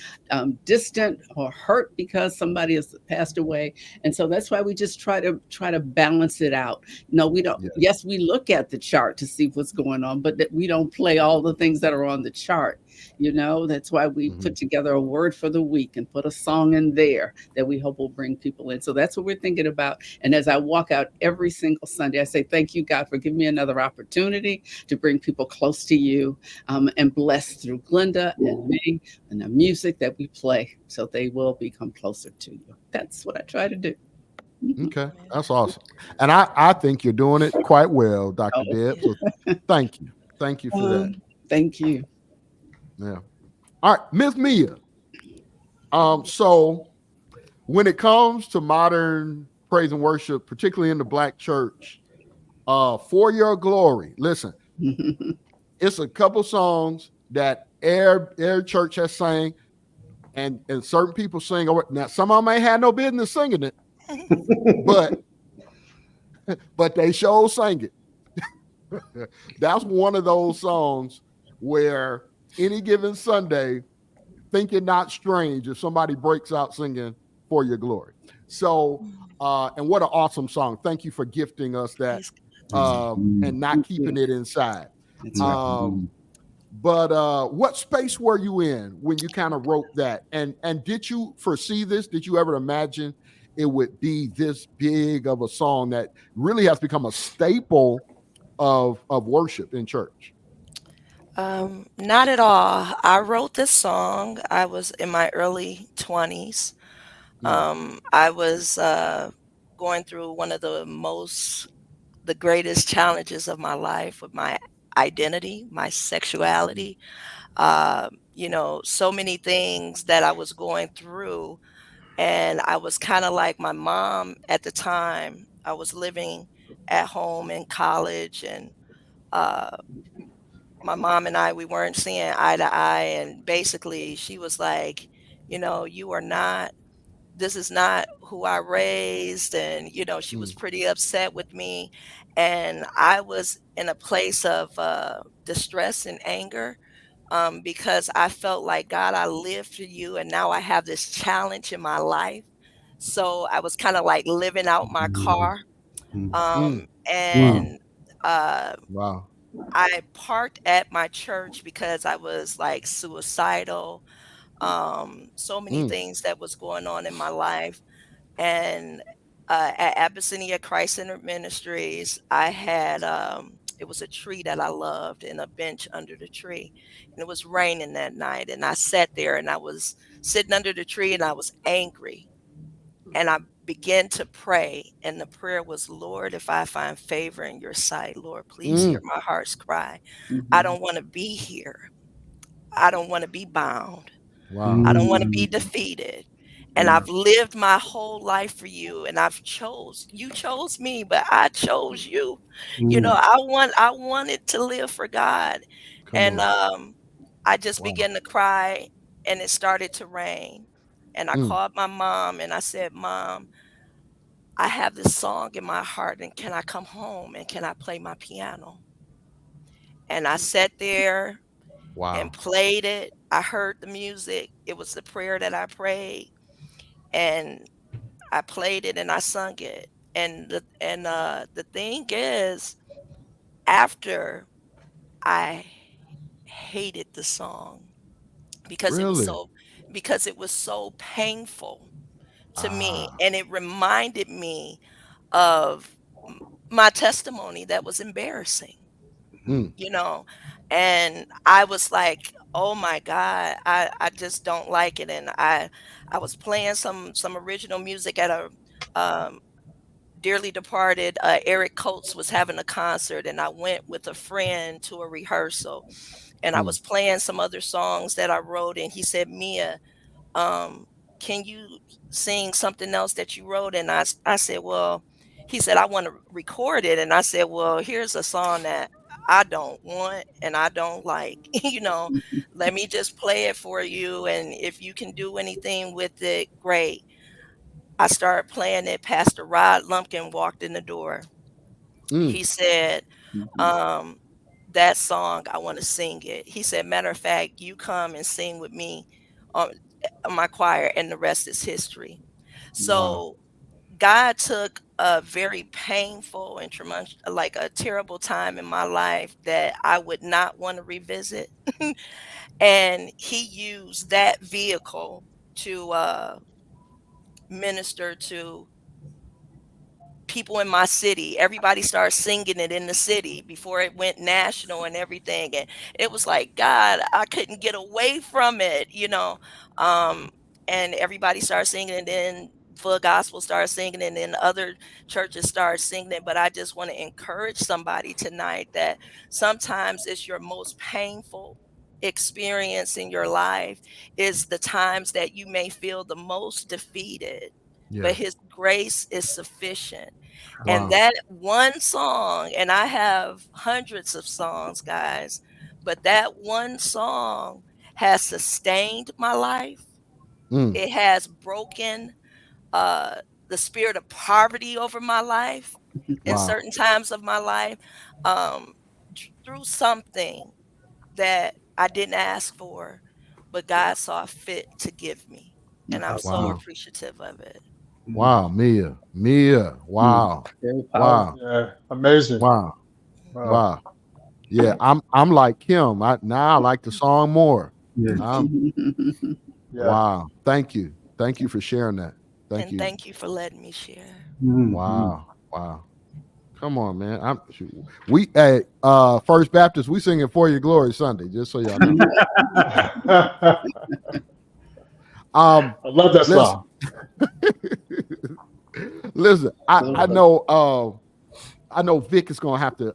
distant or hurt because somebody has passed away. And so that's why we just try to balance it out. No, we don't. Yeah. Yes, we look at the chart to see what's going on, but that we don't play all the things that are on the chart. That's why we Mhm. put together a word for the week and put a song in there that we hope will bring people in. So that's what we're thinking about. And as I walk out every single Sunday, I say, thank you, God, for giving me another opportunity to bring people close to you, and bless through Glenda and me and the music that we play so they will become closer to you. That's what I try to do. Mhm. Okay. Amen. That's awesome. And I think you're doing it quite well, Dr. Oh, Deb. So thank you. Thank you for that. thank you. Yeah. All right, Miss Mia. So when it comes to modern praise and worship, particularly in the Black church, for your glory, listen, it's a couple songs that air church has sang, and certain people sing over. Now, some of them ain't had no business singing it, but they sure sang it. That's one of those songs where any given Sunday, think it not strange if somebody breaks out singing for your glory. So, and what an awesome song. Thank you for gifting us that, Praise and not keeping it inside. That's right. Um, but what space were you in when you kind of wrote that? And did you foresee this? Did you ever imagine it would be this big of a song that really has become a staple of worship in church? Not at all. I wrote this song. I was in my early 20s. Mm, I was going through the greatest challenges of my life with my identity, my mm, sexuality, so many things that I was going through. And I was kind of like my mom at the time. I was living at home in college, and uh, my mom and I, we weren't seeing eye to eye. And basically, she was like, you are not, this is not who I raised. And, she was Mm, pretty upset with me. And I was in a place of distress and anger, because I felt like, God, I lived for you. And now I have this challenge in my life. So I was kind of like living out my car. mm, And uh, wow. I parked at my church because I was like suicidal. So many Mm, things that was going on in my life. And at Abyssinia Christ Centered Ministries, I had it was a tree that I loved and a bench under the tree. And it was raining that night. And I sat there and I was sitting under the tree and I was angry. And I began to pray. And the prayer was, Lord, if I find favor in your sight, Lord, please hear mm, my heart's cry. I don't want to be here. I don't want to be bound. wow. I don't want to be defeated. And I've lived my whole life for you, and you chose me, but I chose you. I wanted to live for God. Come And on. I just Wow. began to cry, and it started to rain. And I Mm, called my mom and I said, Mom, I have this song in my heart, and can I come home and can I play my piano? And I sat there and wow. played it. I heard the music. It was the prayer that I prayed, and I played it and I sung it. And the thing is, after I hated the song because it was Really? so painful to me, Ah. and it reminded me of my testimony that was embarrassing. Mm, you know and I was like, oh my God, I just don't like it. And I was playing some original music at a um dearly departed Eric Coates was having a concert, and I went with a friend to a rehearsal, and I mm, was playing some other songs that I wrote, and he said, Mia, um, can you sing something else that you wrote? And I said, well, he said, I want to record it. And I said, well, here's a song that I don't want and I don't like, let me just play it for you. And if you can do anything with it, great. I started playing it. Pastor Rod Lumpkin walked in the door. mm, He said, um, that song, I want to sing it. He said, matter of fact, you come and sing with me on my choir, and the rest is history. wow. So God took a very painful and like a terrible time in my life that I would not want to revisit. And he used that vehicle to minister to people in my city. Everybody started singing it in the city before it went national and everything. And it was like, God, I couldn't get away from it. Um, and everybody started singing, and then Full Gospel started singing, and then other churches started singing it. But I just want to encourage somebody tonight that sometimes it's your most painful experience in your life is the times that you may feel the most defeated, but Yeah. his grace is sufficient. And Wow. that one song, and I have hundreds of songs, guys, but that one song has sustained my life. Mm, It has broken uh, the spirit of poverty over my life in wow. certain times of my life, um, through something that I didn't ask for, but God saw fit to give me. And I'm so Wow. appreciative of it. Wow. Mia. Mia. Wow. Very Wow. powerful. Yeah, amazing. Wow. Wow. Wow. Yeah. I'm like him. I like the song more. Um, Yeah. wow. Thank you. Thank you for sharing that. Thank And you. thank you for letting me share. Wow. Wow. Come on, man. Shoot. We at First Baptist, we singing For Your Glory Sunday, just so y'all know. I Um, love that listen, song. listen, I So, know Vic is gonna have to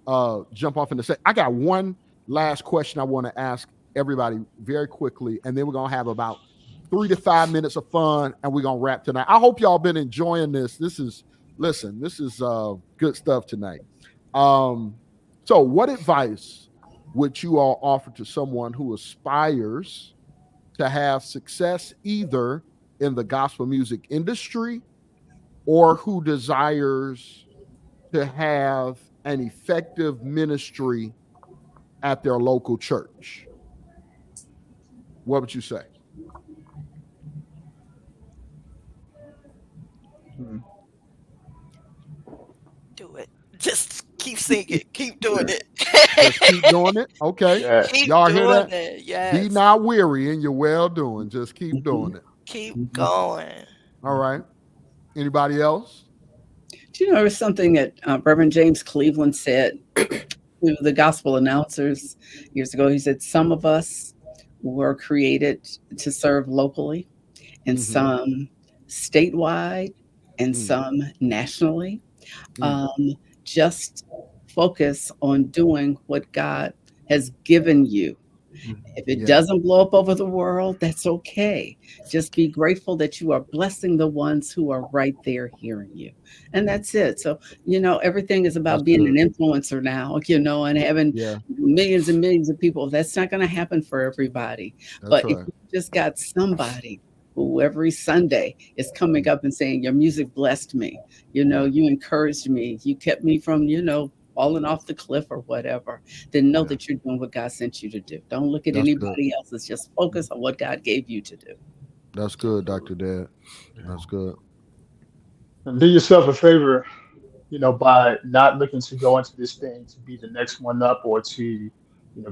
jump off in a sec. I got one last question I want to ask everybody very quickly, and then we're gonna have about 3 to 5 minutes of fun, and we're gonna wrap tonight. I hope y'all been enjoying this. This is good stuff tonight. So what advice would you all offer to someone who aspires to have success either in the gospel music industry or who desires to have an effective ministry at their local church? What would you say? Hmm. Do it. Just keep singing. Keep doing it. Just keep doing it. Okay. Yeah. Keep Y'all hear doing that? it. Be Yes. not weary in your well doing. Just keep doing it. Keep going. All right. Anybody else? Do you know there's something that Reverend James Cleveland said to the gospel announcers years ago? He said, some of us were created to serve locally, and some statewide, and some nationally. Just focus on doing what God has given you. If it doesn't blow up over the world, that's okay. Just be grateful that you are blessing the ones who are right there hearing you. And that's it. So, everything is about That's being good. an influencer now, and having Yeah, millions and millions of people. That's not going to happen for everybody. that's But if right. you just got somebody who every Sunday is coming up and saying, your music blessed me, you encouraged me, you kept me from, falling off the cliff or whatever, then know Yeah, that you're doing what God sent you to do. Don't look at that's good. anybody else's. Just focus on what God gave you to do. That's good, Dr. Dad. That's good. And do yourself a favor, by not looking to go into this thing to be the next one up or to,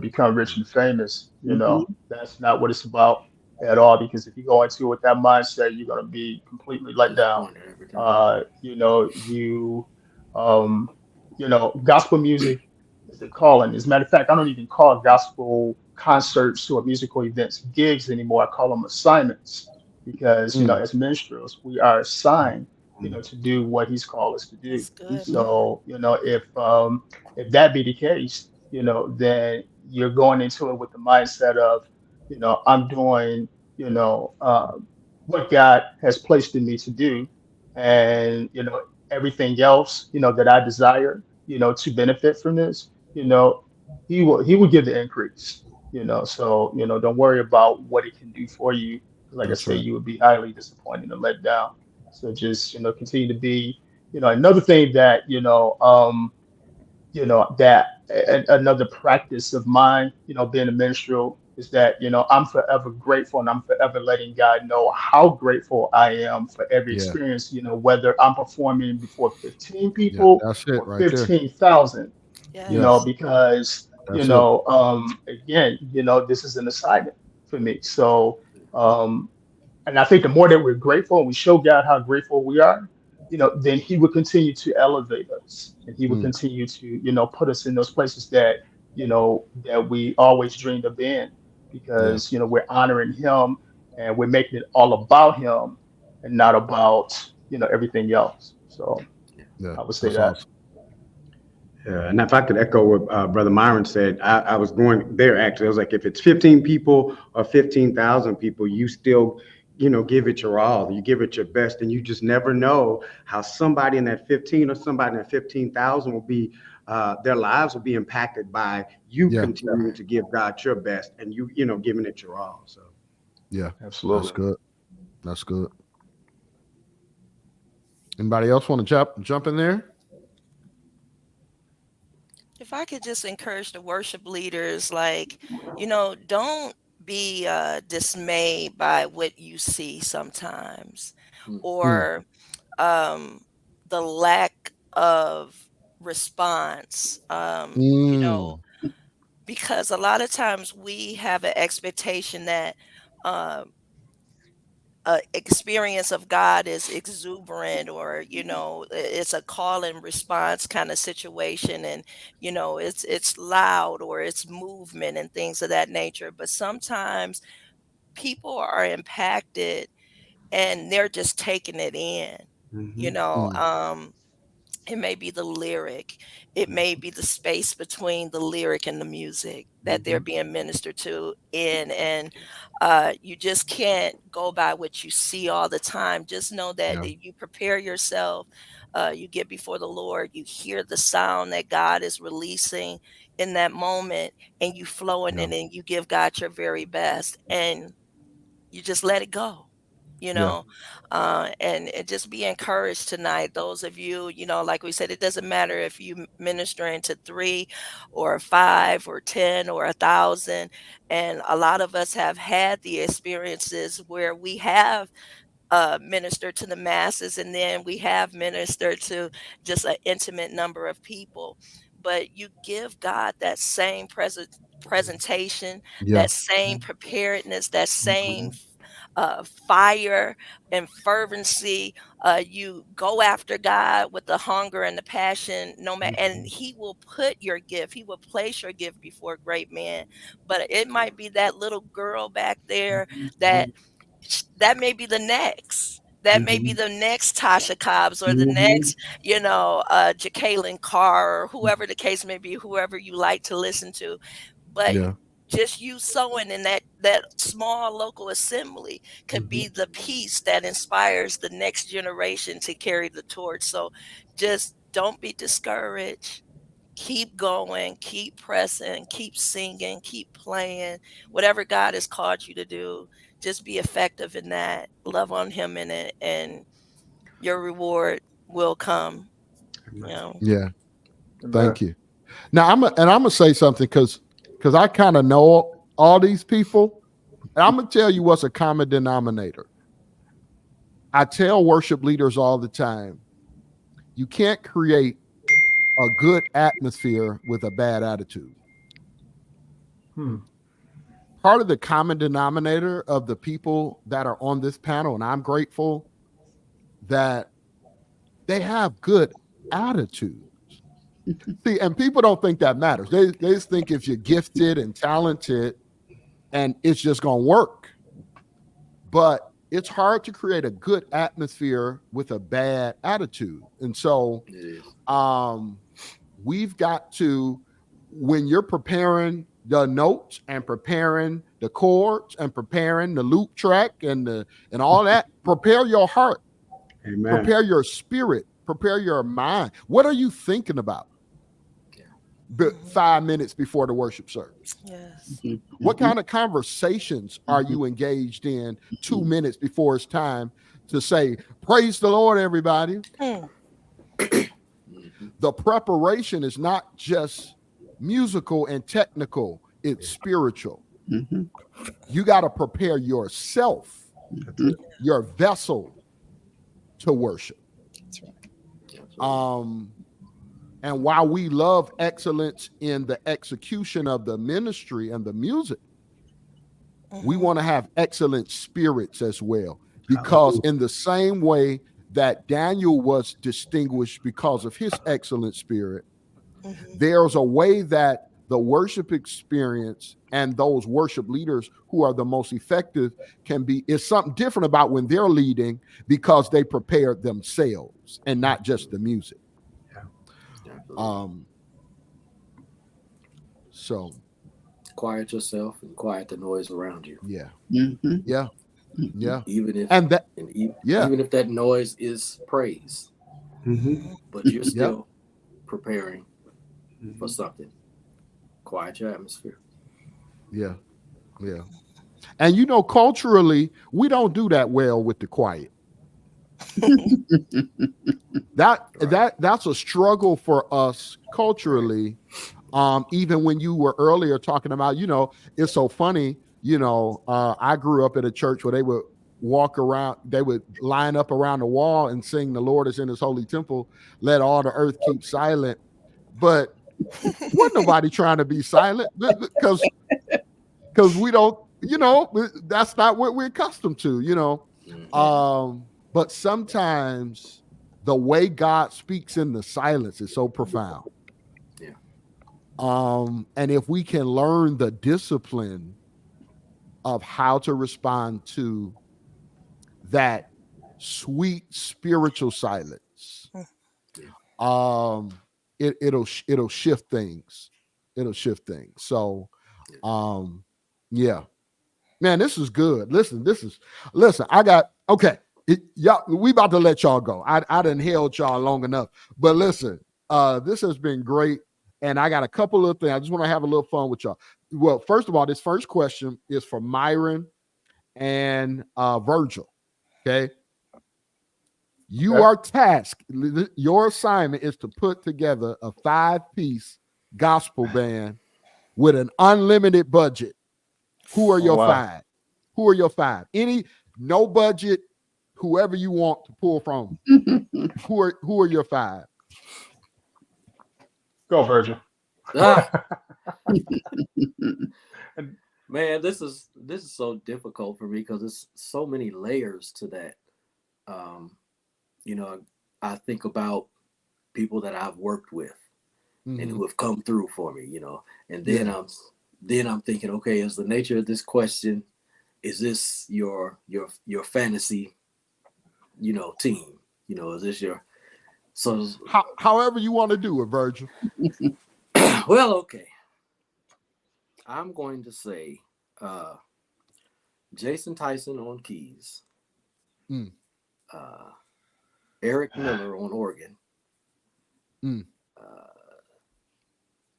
become rich and famous. Hmm. That's not what it's about at all. Because if you go into it with that mindset, you're going to be completely let down. Disappointed every time. You, um, gospel music is a calling. As a matter of fact, I don't even call gospel concerts or musical events gigs anymore. I call them assignments because, Mm, as minstrels, we are assigned to do what he's called us to do. That's good. mhm. So, if that be the case, then you're going into it with the mindset of, I'm doing, you know, um, what God has placed in me to do, and everything else, that I desire, to benefit from this, he will give the increase. So don't worry about what it can do for you. 'Cause like I That's say, right. you would be highly disappointed and let down. So just continue to be, another thing that another practice of mine, being a minstrel, is that I'm forever grateful, and I'm forever letting God know how grateful I am for every Yeah, experience. Whether I'm performing before 15 yeah. people That's it or right there. 15,000. Yeah, Yes. Because that's it. again, this is an assignment for me. So um, and I think the more that we're grateful and we show God how grateful we are, then He will continue to elevate us, and He will Mm, continue to, put us in those places that we always dreamed of being, yeah, because we're honoring Him, and we're making it all about Him and not about everything else. So yeah. I would say That's that. awesome. Yeah, and if I could echo what Brother Myron said, I was going there actually. I was like, if it's 15 people or 15,000 people, you still, give it your all. You give it your best, and you just never know how somebody in that 15 or somebody in that 15,000 will be, their lives will be impacted by you Yeah, continuing to give God your best and giving it your all. So. yeah. That's Absolutely. good. That's good. Anybody else want to jump in there? If I could just encourage the worship leaders, like, don't be dismayed by what you see sometimes, Mm. Mm, or um, the lack of response. mm, Because a lot of times we have an expectation that uh, experience of God is exuberant, or it's a call and response kind of situation, and it's loud, or it's movement and things of that nature. But sometimes people are impacted and they're just taking it in, you Mhm. know mm. um It may be the lyric. It may be the space between the lyric and the music that they're being ministered to in. And you just can't go by what you see all the time. Just know that Yeah. you prepare yourself. You get before the Lord. You hear the sound that God is releasing in that moment, and you flow in Yeah. it, and you give God your very best. And you just let it go, you Yeah. know. And just be encouraged tonight, those of you, like we said, it doesn't matter if you ministering to 3 or 5 or 10 or 1,000. And a lot of us have had the experiences where we have minister to the masses, and then we have ministered to just an intimate number of people. But you give God that same presentation, Yeah. that same preparedness, that same fire and fervency. You go after God with the hunger and the passion, no matter, and He will put your gift, He will place your gift before great men. But it might be that little girl back there that may be the next. That may be the next Tasha Cobbs, or the next, Jacqueline Carr, or whoever the case may be, whoever you like to listen to. But Yeah. just you sowing in that small local assembly could be the piece that inspires the next generation to carry the torch. So just don't be discouraged. Keep going, keep pressing, keep singing, keep playing, whatever God has called you to do. Just be effective in that. Love on Him in it, and your reward will come. You know. Yeah. Amen. Thank you. Now I'm gonna say something because I kind of know all these people, and I'm gonna tell you what's a common denominator. I tell worship leaders all the time, you can't create a good atmosphere with a bad attitude. Hmm. Part of the common denominator of the people that are on this panel, and I'm grateful that they have good attitude. See, and people don't think that matters. They just think if you're gifted and talented and it's just going to work. But it's hard to create a good atmosphere with a bad attitude. And so It is. we've got to, when you're preparing the notes and preparing the chords and preparing the loop track and all that, prepare your heart, Amen. prepare your spirit, prepare your mind. What are you thinking about? Mhm. 5 minutes before the worship service? Yes. What kind of conversations are you engaged in 2 minutes before it's time to say, praise the Lord, everybody? Mm. The preparation is not just musical and technical, it's spiritual. You got to prepare yourself, your vessel to worship. And while we love excellence in the execution of the ministry and the music, we want to have excellent spirits as well. Because in the same way that Daniel was distinguished because of his excellent spirit, there's a way that the worship experience and those worship leaders who are the most effective is something different about when they're leading, because they prepared themselves and not just the music. So Quiet yourself and quiet the noise around you. yeah. Mm-hmm. Yeah. Yeah. Even if And that, yeah. even if that noise is praise, but you're still preparing for something. Quiet your atmosphere. Yeah. Yeah. And culturally, we don't do that well with the quiet. That's a struggle for us culturally. Even when you were earlier talking about, it's so funny, I grew up at a church where they would walk around, they would line up around the wall and sing "The Lord is in his holy temple, let all the earth keep silent." But wasn't nobody trying to be silent, because we don't, that's not what we're accustomed to. But sometimes the way God speaks in the silence is so profound. And if we can learn the discipline of how to respond to that sweet spiritual silence, it'll shift things. It'll shift things. So, yeah, man, this is good. Listen, I got, okay. Y'all, we about to let y'all go. I done held y'all long enough, but listen, this has been great. And I got a couple of things. I just want to have a little fun with y'all. Well, first of all, this first question is for Myron and Virgil. Okay. You are tasked. Your assignment is to put together a 5-piece gospel band with an unlimited budget. Who are your 5? Who are your 5? No budget, whoever you want to pull from. Who are your 5? Go, Virgil. Man, this is so difficult for me because there's so many layers to that. I think about people that I've worked with and who have come through for me, and then I'm thinking, okay, is the nature of this question, is this your fantasy, team? Is this your however you want to do it, Virgil? Well, okay. I'm going to say Jason Tyson on keys. Eric Miller on organ.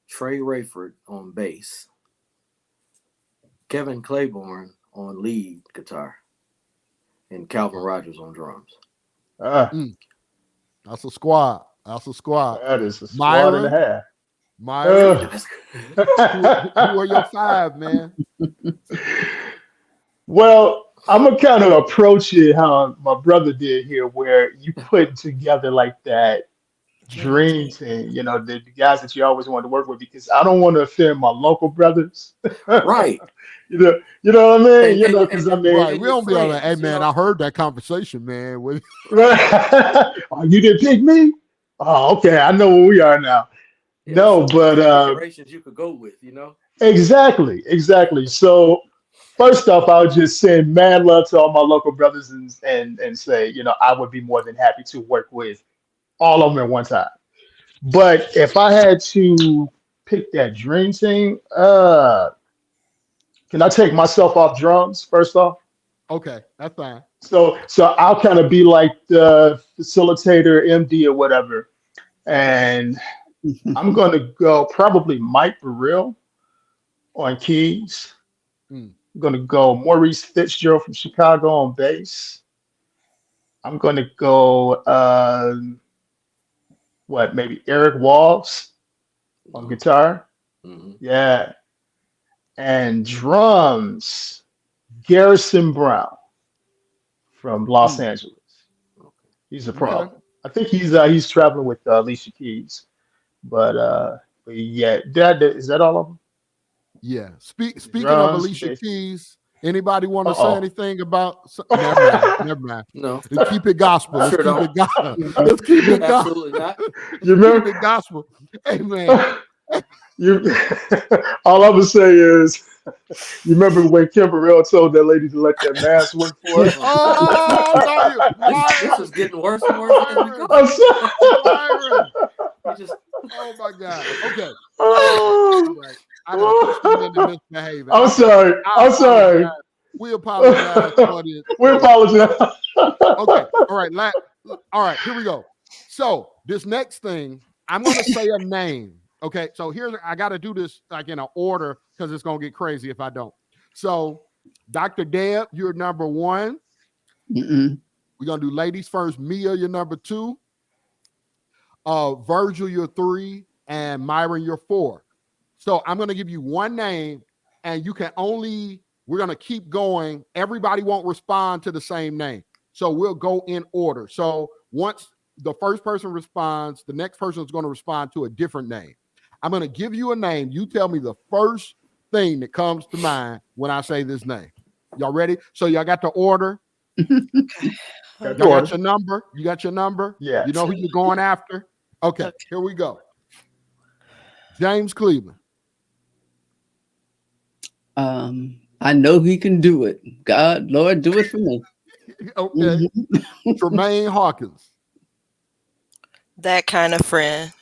Trey Rayford on bass. Kevin Claiborne on lead guitar. And Calvin Rogers on drums. That's a squad. That is a squad and a half. Myron, who are your 5, man? Well, I'm gonna kind of approach it how my brother did here, where you put together like that dream team, the guys that you always wanted to work with, because I don't want to offend my local brothers. Right. You know what I mean? Because right. We don't be on that. Hey, man, I heard that conversation, man. Right. Oh, you didn't pick me? Oh, okay. I know where we are now. Yeah, no, but configurations you could go with, Exactly. So first off, I would just send mad love to all my local brothers and say, I would be more than happy to work with all of them at one time. But if I had to pick that dream team, can I take myself off drums first off? Okay, that's fine. So I'll kind of be like the facilitator, MD or whatever. And I'm going to go probably Mike Burrell on keys. I'm going to go Maurice Fitzgerald from Chicago on bass. I'm going to go, maybe Eric Walls on guitar. Yeah. And drums, Garrison Brown from Los Angeles. He's a pro. I think he's traveling with Alicia Keys. But yeah, is that all of them? Yeah. Speaking of Alicia Keys, anybody want to say anything about? Never mind. No. Let's keep it gospel. Let's keep it gospel. Let's keep it gospel. Absolutely not. You remember the gospel? Hey, man. All I'm gonna say is, you remember when Kim Burrell told that lady to let that mask work for her? This is getting worse and worse. I'm sorry. Oh my God. Okay. Right. I gotta misbehaving. I'm sorry. We apologize. We apologize. Okay. All right. Here we go. So this next thing, I'm gonna say a name. Okay, so I got to do this like in an order because it's going to get crazy if I don't. So, Dr. Deb, you're number 1. We're going to do ladies first. Mia, you're number 2. Virgil, you're 3. And Myron, you're 4. So, I'm going to give you one name, and we're going to keep going. Everybody won't respond to the same name. So, we'll go in order. So, once the first person responds, the next person is going to respond to a different name. I'm going to give you a name. You tell me the first thing that comes to mind when I say this name. Y'all ready? So y'all got the order? Y'all got your number? You got your number? Yeah. You know who you're going after? Okay, here we go. James Cleveland. I know he can do it. God, Lord, do it for me. Okay. Tremaine Hawkins. That kind of friend.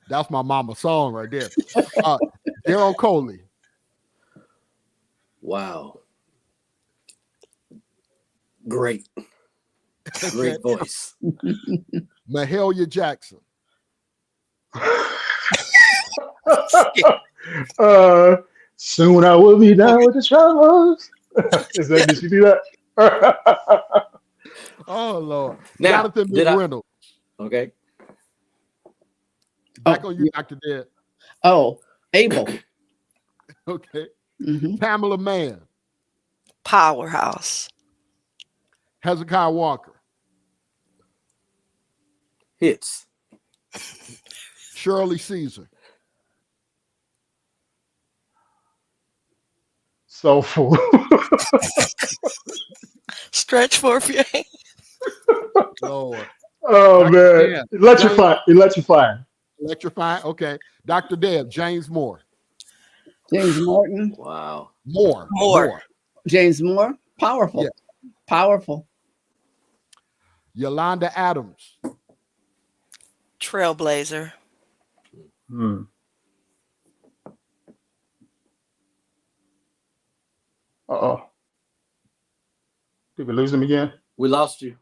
That's my mama's song right there. Daryl Coley. Wow. Great Okay. voice. Mahalia Jackson. Soon I will be done with the troubles. Is that, did you do that? Oh Lord. Now, Jonathan did I? McReynolds. Okay. Back on you, Dr. Dead. Oh, Abel. Okay. Mhm. Pamela Mann. Powerhouse. Hezekiah Walker. Hits. Shirley Caesar. Soulful. Stretch for a few. Lord. Oh Dr. man, Deb. electrifying. Electrifying. Okay. Dr. Deb. James Moore. James Morton. Wow. More. James Moore. Powerful. Yeah. Powerful. Yolanda Adams. Trailblazer. Hmm. Uh-oh. Did we lose him again? We lost you.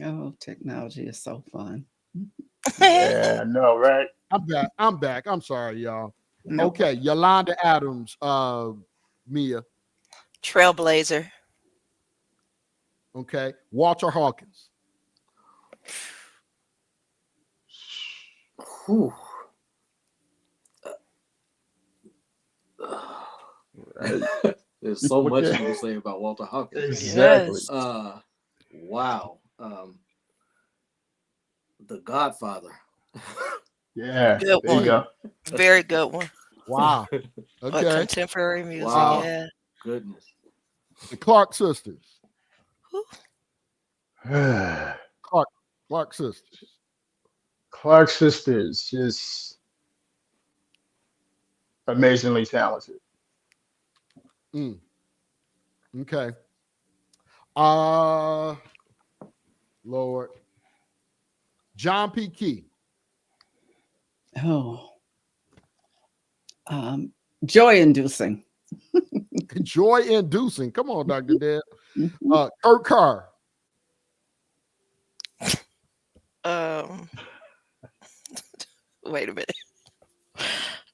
Oh, technology is so fun. Yeah, I know, right? I'm back. I'm sorry, y'all. No. Okay. Yolanda Adams. Mia. Trailblazer. Okay. Walter Hawkins. Whew. There's so much you can say about Walter Hawkins. Exactly. Yes. Wow. The Godfather. Yeah, Good there you one. go. Very good one. Wow. But Okay. contemporary music, Wow. yeah. Goodness. The Clark sisters. Clark Clark sisters. sisters, just amazingly talented. Mm. Okay. Lord. John P. Key. Oh. Joy inducing. Joy inducing. Come on, Dr. Deb. Kurt Carr. Wait a minute.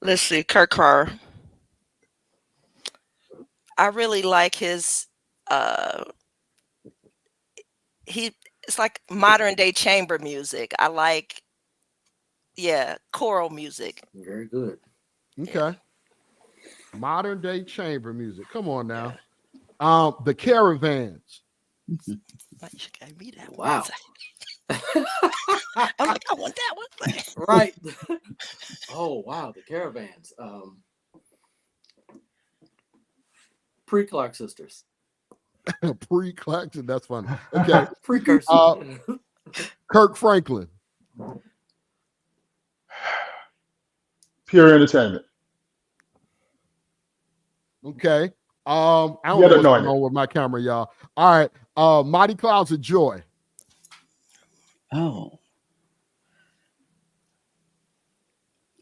Let's see. Kirk Carr. I really like his it's like modern day chamber music. I like choral music. Very good. Okay. Modern day chamber music. Come on now. The Caravans. You gave me that one. Wow. I'm like, I want that one. Right. Oh, wow. The Caravans. Pre-Clark sisters. Pre-Claxton. That's funny. Okay. Precursor. Kirk Franklin. Pure entertainment. Okay. I don't know Yeah, what's no, going on with my camera, y'all. All right. Mighty Clouds of Joy. Oh.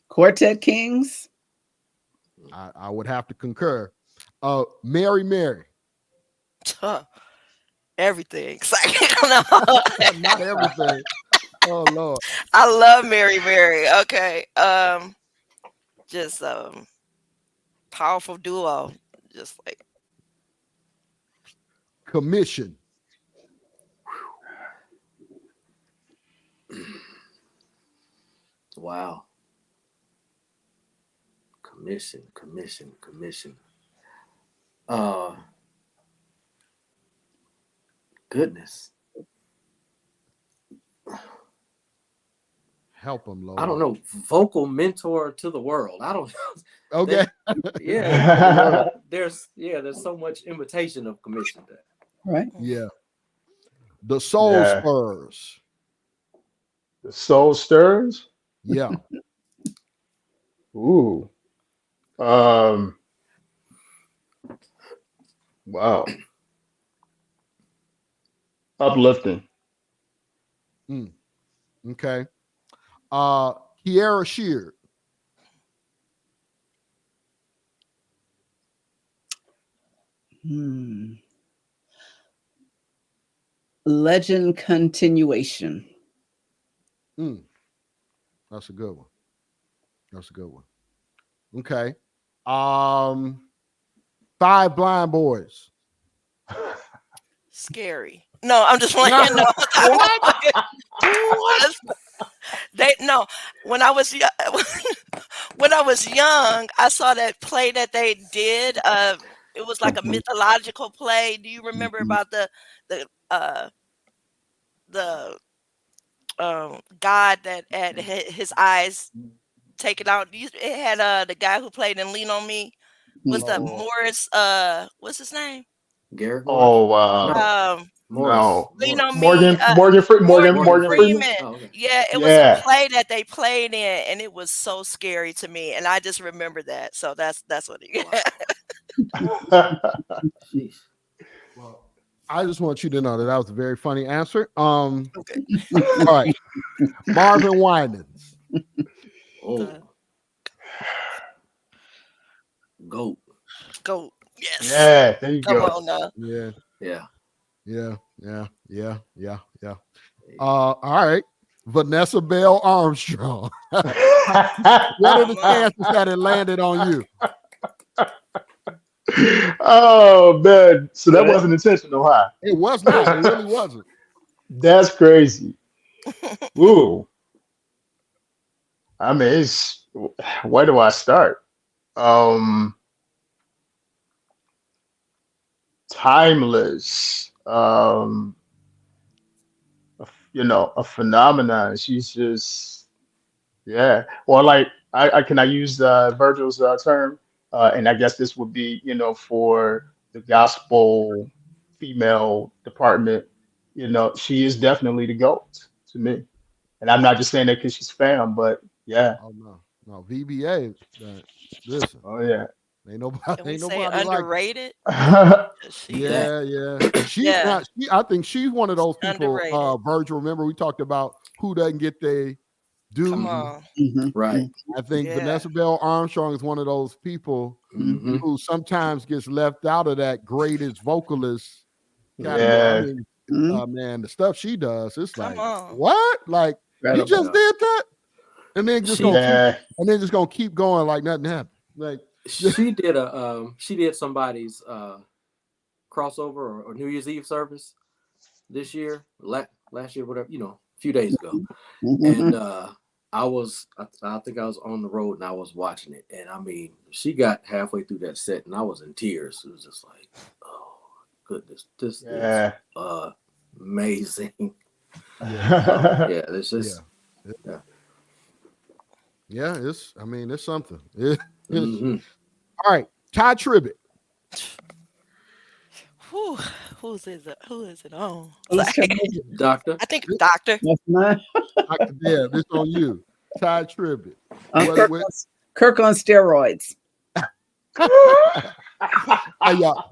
Quartet Kings. I would have to concur. Mary. Everything. It's like, I don't know. Not everything. Oh Lord. I love Mary. Okay. Just powerful duo. Just like Commission. Wow. Commission. Goodness. Help them, Lord. I don't know. Vocal mentor to the world. I don't know. Okay. There's so much imitation of commission there. Right. Yeah. The Soul Spurs. The Soul Stirs. Yeah. Ooh. Um, wow. Uplifting. Okay. Kiara Sheard. Legend continuation. That's a good one. That's a good one. Okay. 5 Blind Boys. Scary. No, I'm just playing. No. What? No. When I was when I was young, I saw that play that they did. It was like a mythological play. Do you remember about the god that had his eyes taken out? It had the guy who played in Lean on Me. Was the Morris? What's his name? Garrett Morris? Oh, Morris. no. Lean on Me. Morgan Freeman. Oh, okay. Yeah, it was a Yeah. play that they played in, and it was so scary to me, and I just remember that. So that's what it. Sheesh. Well, I just want you to know that was a very funny answer. Okay. All right. Marvin Winans. Oh. Goat. Yes. Yeah, there you Come go. on now. Yeah. All right. Vanessa Bell Armstrong. What are the chances that it landed on you? Oh man, so that wasn't intentional, huh? It was not. It really wasn't. That's crazy. Ooh, I mean, where do I start? Um, Timeless. A phenomenon. She's just, yeah. Or like, I use Virgil's term, and I guess this would be, for the gospel female department. She is definitely the GOAT to me. And I'm not just saying that because she's fam, but yeah. Oh no, VBA. Listen, Oh yeah. ain't nobody, Can we ain't say nobody like. underrated? Yeah. Yeah. I think she's one of those people. Underrated. Virgil, remember we talked about who doesn't get their due. Come on. Right. I think Yeah. Vanessa Bell Armstrong is one of those people who sometimes gets left out of that greatest vocalist category. Yeah. I mean, man, the stuff she does, it's Come like, on. what? Like you just did that, and then just gonna keep going like nothing happened. Like she did somebody's crossover or New Year's Eve service this year, last year, whatever, a few days ago. And I think I was on the road and I was watching it. And I mean, she got halfway through that set and I was in tears. It was just like, oh goodness, this is amazing. It's just it's something. All right, Ty Tribbett. Who is it on? Doctor. I think Doctor. That's mine. Yeah, this on you. Ty Tribbett. Kirk on steroids.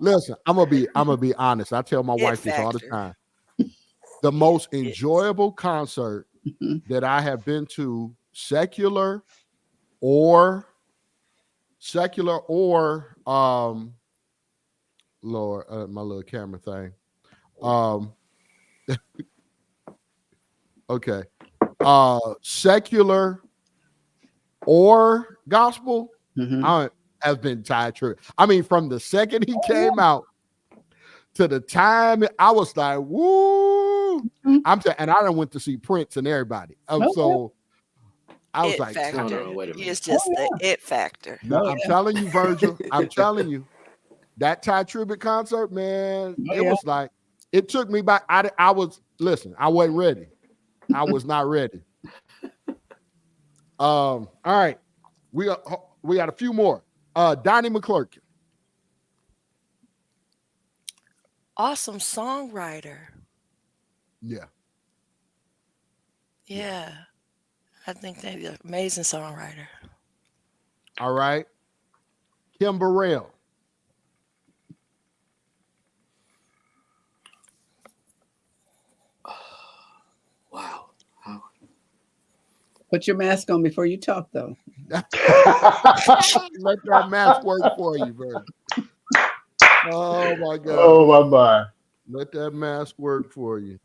Listen, I'm gonna be honest. I tell my wife this all the time. The most enjoyable concert that I have been to, secular or Lord, my little camera thing. Okay. Secular or gospel, has been Ty Tribbett. I mean, from the second he came out to the time I was like, woo. And I done went to see Prince and everybody. So I was like, factor. Wait a minute. It's just the it factor. No, I'm telling you, Virgil. I'm telling you, that Ty Tribbett concert, man, it was like, it took me back. I wasn't ready. I was not ready. All right. We got a few more. Donnie McClurkin. Awesome songwriter. Yeah. Yeah. I think they're an amazing songwriter. All right. Kim Burrell. Wow. Put your mask on before you talk, though. Let that mask work for you, Virgil. Oh my God. Oh my. Let that mask work for you.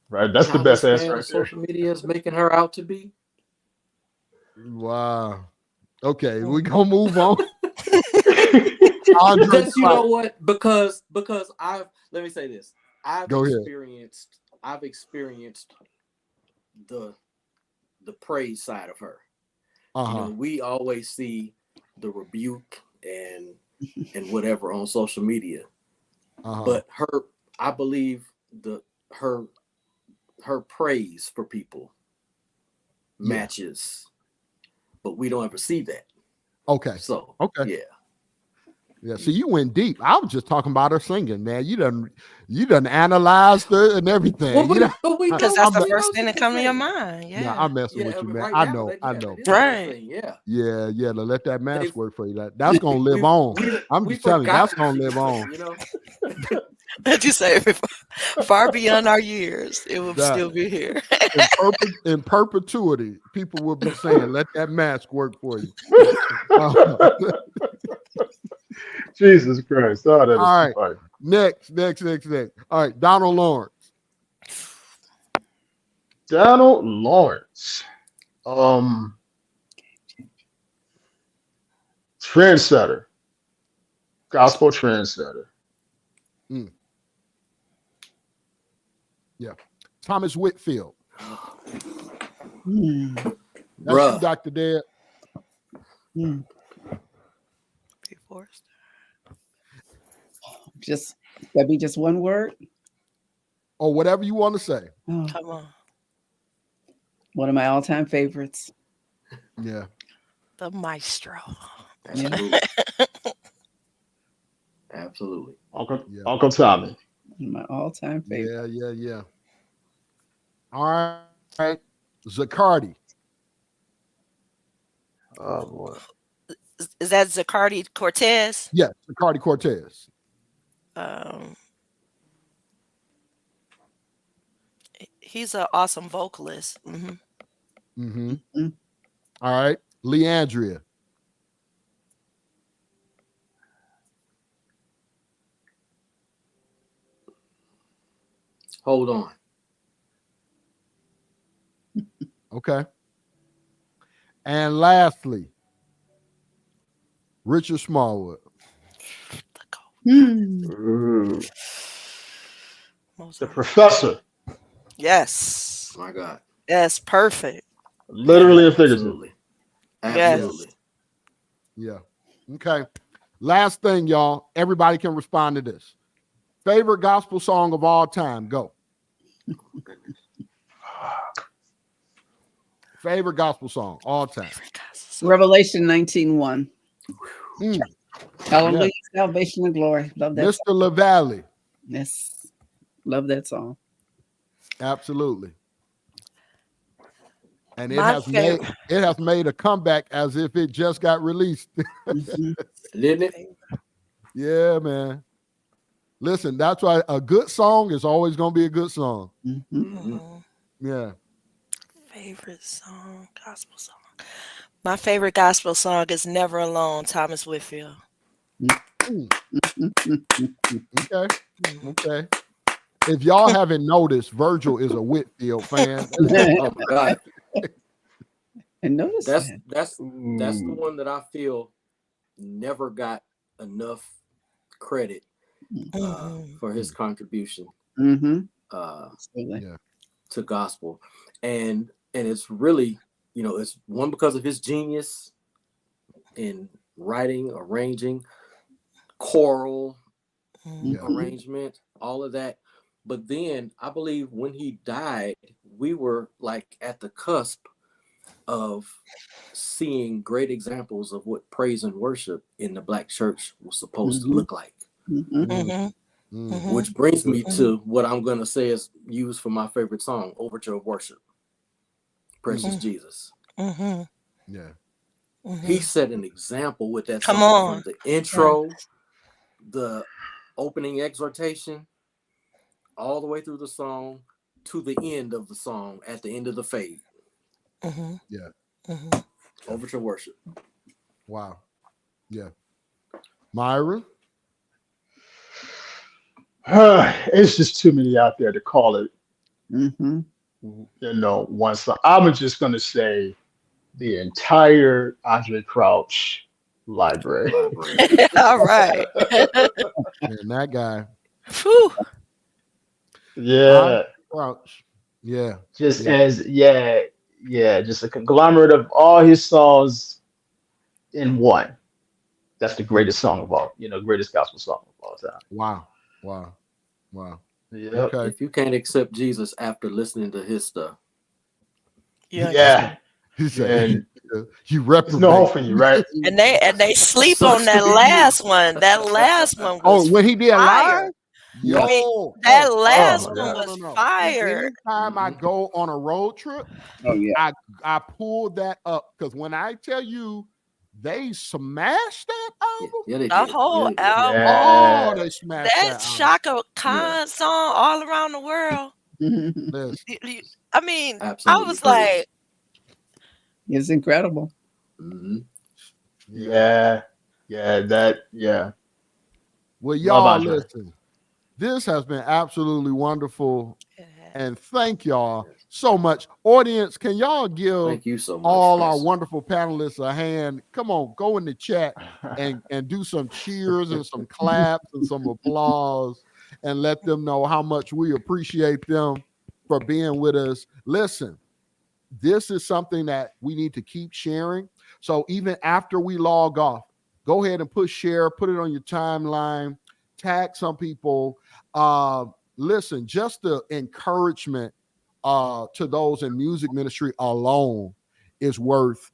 Right, that's the How best this answer man on right there. social media is making her out to be. Wow. Okay, we gonna move on. Because you know what? Because let me say this. I've experienced the praise side of her. You know, we always see the rebuke and whatever on social media. But I believe her praise for people matches, but we don't ever see that. Okay. So yeah. So you went deep. I was just talking about her singing, man. You done analyzed her and everything. Because that's the first thing that comes to your mind. Yeah. I'm messing with you, man. Right I now, know. Right. Yeah. To let that mask work for you. That's gonna live on. I'm just telling you, that's gonna live on. You know. Did you say far beyond our years, it will still be here. in perpetuity, people will be saying, "Let that mask work for you." Jesus Christ! Oh, that is all right. funny. Next. All right, Donald Lawrence. Donald Lawrence, trendsetter, gospel trendsetter. Yeah, Thomas Whitfield. Bruh. That's you, Dr. Dad. That'd be just one word? Or whatever you want to say. Oh. Come on. One of my all-time favorites. Yeah. The maestro. Absolutely. Absolutely. Uncle Tommy. My all-time favorite. Yeah. All right. Zaccardi. Oh boy. Is that Zaccardi Cortez? Yeah, Zaccardi Cortez. He's an awesome vocalist. All right. Leandria. Hold on. Okay. And lastly, Richard Smallwood. The professor. Yes. My God. Yes, perfect. Literally and figuratively. Absolutely. Yeah. Okay. Last thing, y'all. Everybody can respond to this. Favorite gospel song of all time. Go. Favorite gospel song all time. Revelation 19:1. Hallelujah, salvation and glory. Love that. Mr. LaValle. Yes. Love that song. Absolutely. And it My has favorite. made a comeback as if it just got released. Didn't it? Yeah, man. Listen, that's why a good song is always going to be a good song. Yeah. Favorite song, gospel song. My favorite gospel song is Never Alone, Thomas Whitfield. Okay. If y'all haven't noticed, Virgil is a Whitfield fan. Oh my God. And notice that's the one that I feel never got enough credit for his contribution to gospel. And it's really, it's one because of his genius in writing, arranging, choral arrangement, all of that. But then I believe when he died, we were like at the cusp of seeing great examples of what praise and worship in the Black church was supposed to look like. Which brings me to what I'm going to say is used for my favorite song, Overture of Worship. Precious Jesus. Yeah. He set an example with that Come song on. from the intro, the opening exhortation, all the way through the song to the end of the song at the end of the fade. Yeah. Overture worship. Wow. Yeah. Myron? It's just too many out there to call it, Mm-hmm. one song. I'm just gonna say the entire Andre Crouch library. All right. And that guy. Whew. Yeah, Crouch. Yeah. just Yeah. just a conglomerate of all his songs in one. That's the greatest song of all, greatest gospel song of all time. Wow. Wow. Wow. Yep. Okay. If you can't accept Jesus after listening to his stuff, Yeah. He said, And you there's no reprobate. hope for you, right? And they sleep on Sucks to that be you. last one. That last one Oh, was when he did fire. live? Yeah. I mean, Yo. that Oh, last my one God. was no. fire. Anytime I go on a road trip, Oh yeah. I pull that up because when I tell you they smashed that album, Yeah, they The did. whole Yeah, they did. album. oh, Yeah. they smashed That that album. Shaka Khan song all around the world. Listen, I mean, I Absolutely was great. like, It's incredible. Yeah. Yeah. well, Love y'all Andre. listen. This has been absolutely wonderful, and thank y'all so much. Audience, can y'all give Thank you so much. all our Chris. wonderful panelists a hand? Come on, go in the chat and do some cheers and some claps and some applause and let them know how much we appreciate them for being with us. Listen, this is something that we need to keep sharing. So even after we log off, go ahead and push share, put it on your timeline, tag some people. Listen, just the encouragement to those in music ministry alone is worth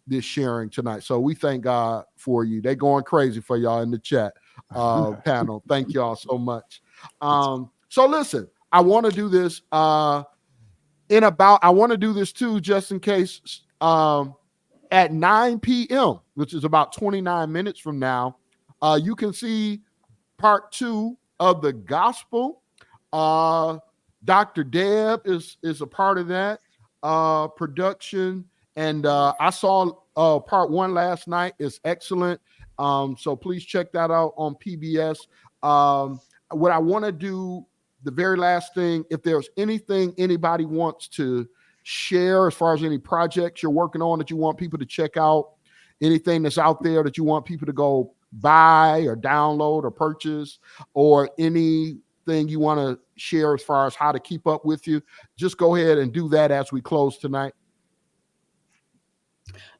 this sharing tonight. So we thank God for you. They going crazy for y'all in the chat panel. Thank y'all so much. So listen, I want to do this I want to do this too, just in case at 9 p.m., which is about 29 minutes from now, you can see part 2 of the gospel. Dr. Deb is a part of that production. And I saw part 1 last night. It's excellent. So please check that out on PBS. What I want to do, the very last thing, if there's anything anybody wants to share as far as any projects you're working on that you want people to check out, anything that's out there that you want people to go buy or download or purchase, or anything you want to share as far as how to keep up with you, just go ahead and do that as we close tonight.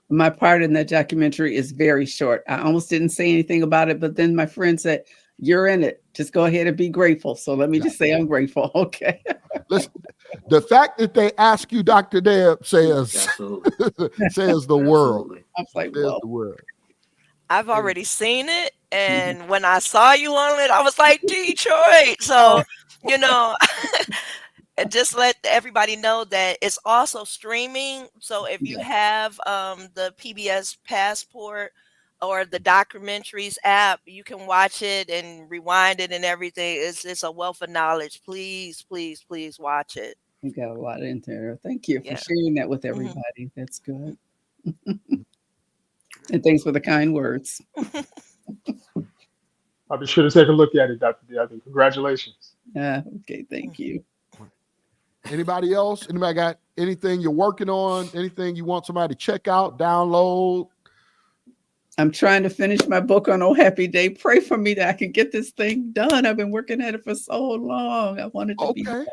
My part in that documentary is very short. I almost didn't say anything about it, but then my friend said, "You're in it. Just go ahead and be grateful." So let me just say I'm grateful. Okay. Listen, the fact that they ask you, Dr. Deb, says says the world. Absolutely. I was like, Says well, the world. I've already seen it. And when I saw you on it, I was like, Detroit. So, and just let everybody know that it's also streaming. So if you have the PBS Passport or the documentaries app, you can watch it and rewind it and everything. It's a wealth of knowledge. Please, please, please watch it. you got a lot in there. Thank you for sharing that with everybody. That's good. And thanks for the kind words. I'll be sure to take a look at it, Dr. D. Congratulations. Okay, thank you. Anybody else? Anybody got anything you're working on? Anything you want somebody to check out, download? I'm trying to finish my book on Oh Happy Day. Pray for me that I can get this thing done. I've been working at it for so long. I wanted to be done,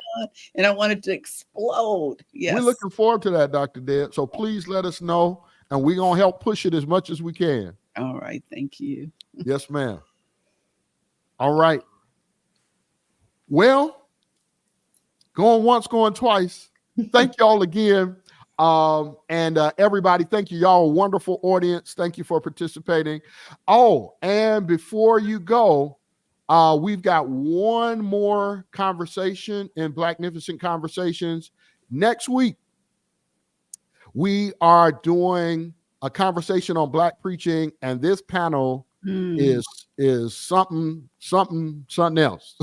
and I wanted to explode. Yes. We're looking forward to that, Dr. Deb. So please let us know, and we're going to help push it as much as we can. All right. Thank you. Yes, ma'am. All right. Well, going once, going twice. Thank y'all again. And everybody, thank you. Y'all a wonderful audience. Thank you for participating. Oh, and before you go, we've got one more conversation in Blacknificent Conversations next week. We are doing a conversation on Black preaching, and this panel is something else.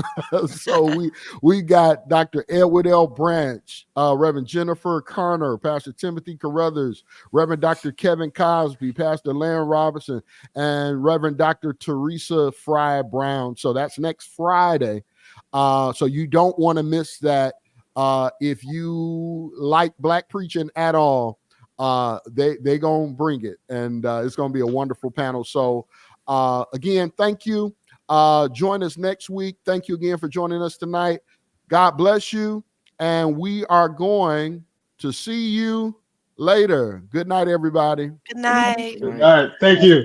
So we got Dr. Edward L. Branch, Reverend Jennifer Kerner, Pastor Timothy Carruthers, Reverend Dr. Kevin Cosby, Pastor Laren Robinson, and Reverend Dr. Teresa Fry Brown. So that's next Friday. So you don't want to miss that. If you like Black preaching at all, they gonna bring it, and it's gonna be a wonderful panel. So again, thank you. Join us next week. Thank you again for joining us tonight. God bless you, and we are going to see you later. Good night, everybody. Good night. All right. Thank you.